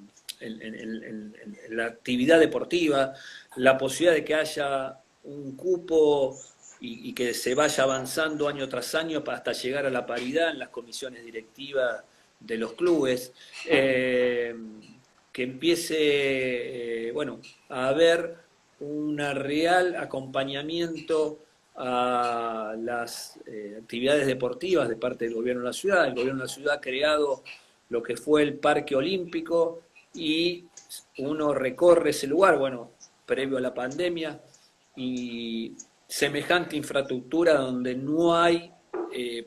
actividad deportiva, la posibilidad de que haya un cupo y que se vaya avanzando año tras año hasta llegar a la paridad en las comisiones directivas de los clubes, que empiece a haber un real acompañamiento a las actividades deportivas de parte del gobierno de la ciudad. El gobierno de la ciudad ha creado lo que fue el Parque Olímpico y uno recorre ese lugar, previo a la pandemia, y semejante infraestructura donde no hay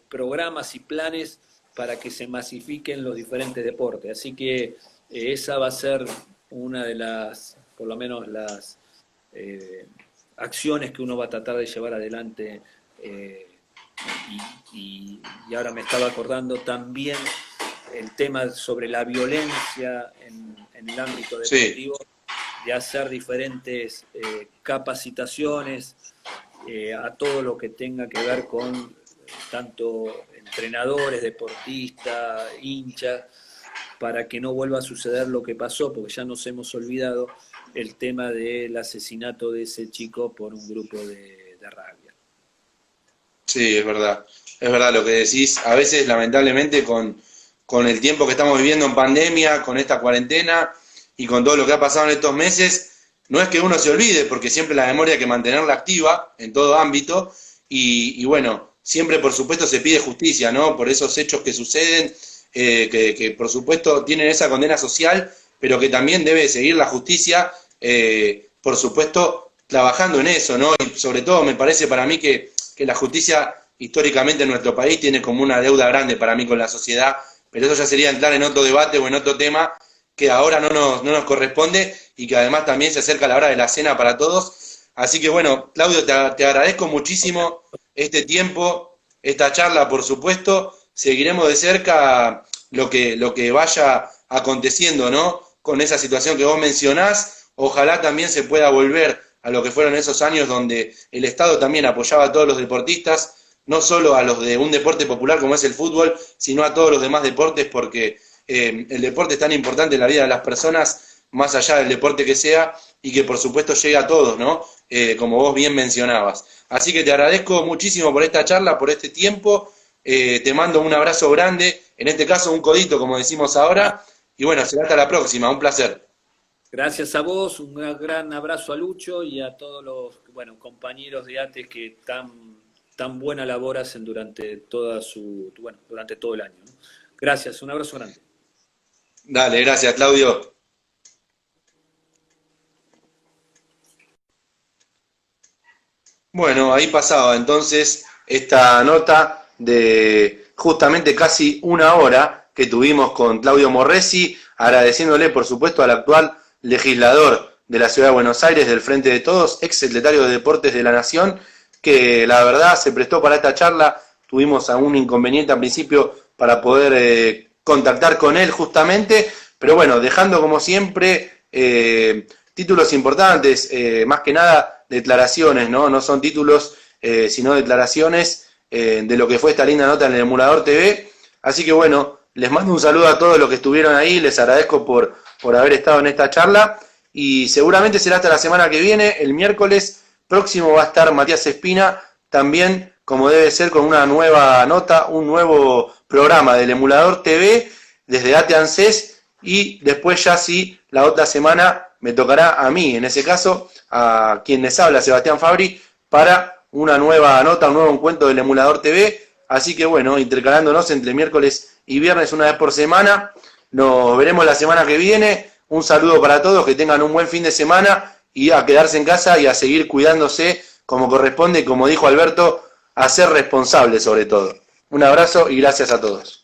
programas y planes para que se masifiquen los diferentes deportes. Así que esa va a ser una de las, por lo menos las acciones que uno va a tratar de llevar adelante. Y ahora me estaba acordando también el tema sobre la violencia en el ámbito deportivo, sí, de hacer diferentes capacitaciones a todo lo que tenga que ver con tanto entrenadores, deportistas, hinchas, para que no vuelva a suceder lo que pasó, porque ya nos hemos olvidado el tema del asesinato de ese chico por un grupo de rabia. Sí, es verdad lo que decís. A veces, lamentablemente, con el tiempo que estamos viviendo en pandemia, con esta cuarentena y con todo lo que ha pasado en estos meses, no es que uno se olvide, porque siempre la memoria hay que mantenerla activa en todo ámbito y siempre por supuesto se pide justicia, ¿no? Por esos hechos que suceden, que por supuesto tienen esa condena social, pero que también debe seguir la justicia, por supuesto, trabajando en eso, ¿no? Y sobre todo me parece para mí que la justicia históricamente en nuestro país tiene como una deuda grande para mí con la sociedad, pero eso ya sería entrar en otro debate o en otro tema que ahora no nos corresponde y que además también se acerca la hora de la cena para todos. Así que Claudio, te agradezco muchísimo este tiempo, esta charla, por supuesto. Seguiremos de cerca lo que vaya aconteciendo, ¿no? Con esa situación que vos mencionás. Ojalá también se pueda volver a lo que fueron esos años donde el Estado también apoyaba a todos los deportistas, no solo a los de un deporte popular como es el fútbol, sino a todos los demás deportes, porque el deporte es tan importante en la vida de las personas, más allá del deporte que sea, y que por supuesto llega a todos, ¿no? Como vos bien mencionabas. Así que te agradezco muchísimo por esta charla, por este tiempo, te mando un abrazo grande, en este caso un codito, como decimos ahora, y será hasta la próxima, un placer. Gracias a vos, un gran abrazo a Lucho y a todos los compañeros de ATE que tan buena labor hacen durante durante todo el año, ¿no? Gracias, un abrazo grande. Dale, gracias, Claudio. Ahí pasaba entonces esta nota de justamente casi una hora que tuvimos con Claudio Morresi, agradeciéndole por supuesto al actual legislador de la Ciudad de Buenos Aires del Frente de Todos, ex secretario de Deportes de la Nación, que la verdad se prestó para esta charla. Tuvimos algún inconveniente al principio para poder contactar con él justamente, pero dejando como siempre títulos importantes, más que nada declaraciones, no son títulos, sino declaraciones de lo que fue esta linda nota en el Emulador TV. Así que les mando un saludo a todos los que estuvieron ahí, les agradezco por haber estado en esta charla y seguramente será hasta la semana que viene. El miércoles próximo va a estar Matías Espina, también como debe ser, con una nueva nota, un nuevo programa del Emulador TV desde ATE ANSES, y después ya sí, la otra semana me tocará a mí, en ese caso, a quien les habla, Sebastián Fabri, para una nueva nota, un nuevo encuentro del Emulador TV. Así que intercalándonos entre miércoles y viernes una vez por semana. Nos veremos la semana que viene. Un saludo para todos, que tengan un buen fin de semana y a quedarse en casa y a seguir cuidándose como corresponde y, como dijo Alberto, a ser responsables sobre todo. Un abrazo y gracias a todos.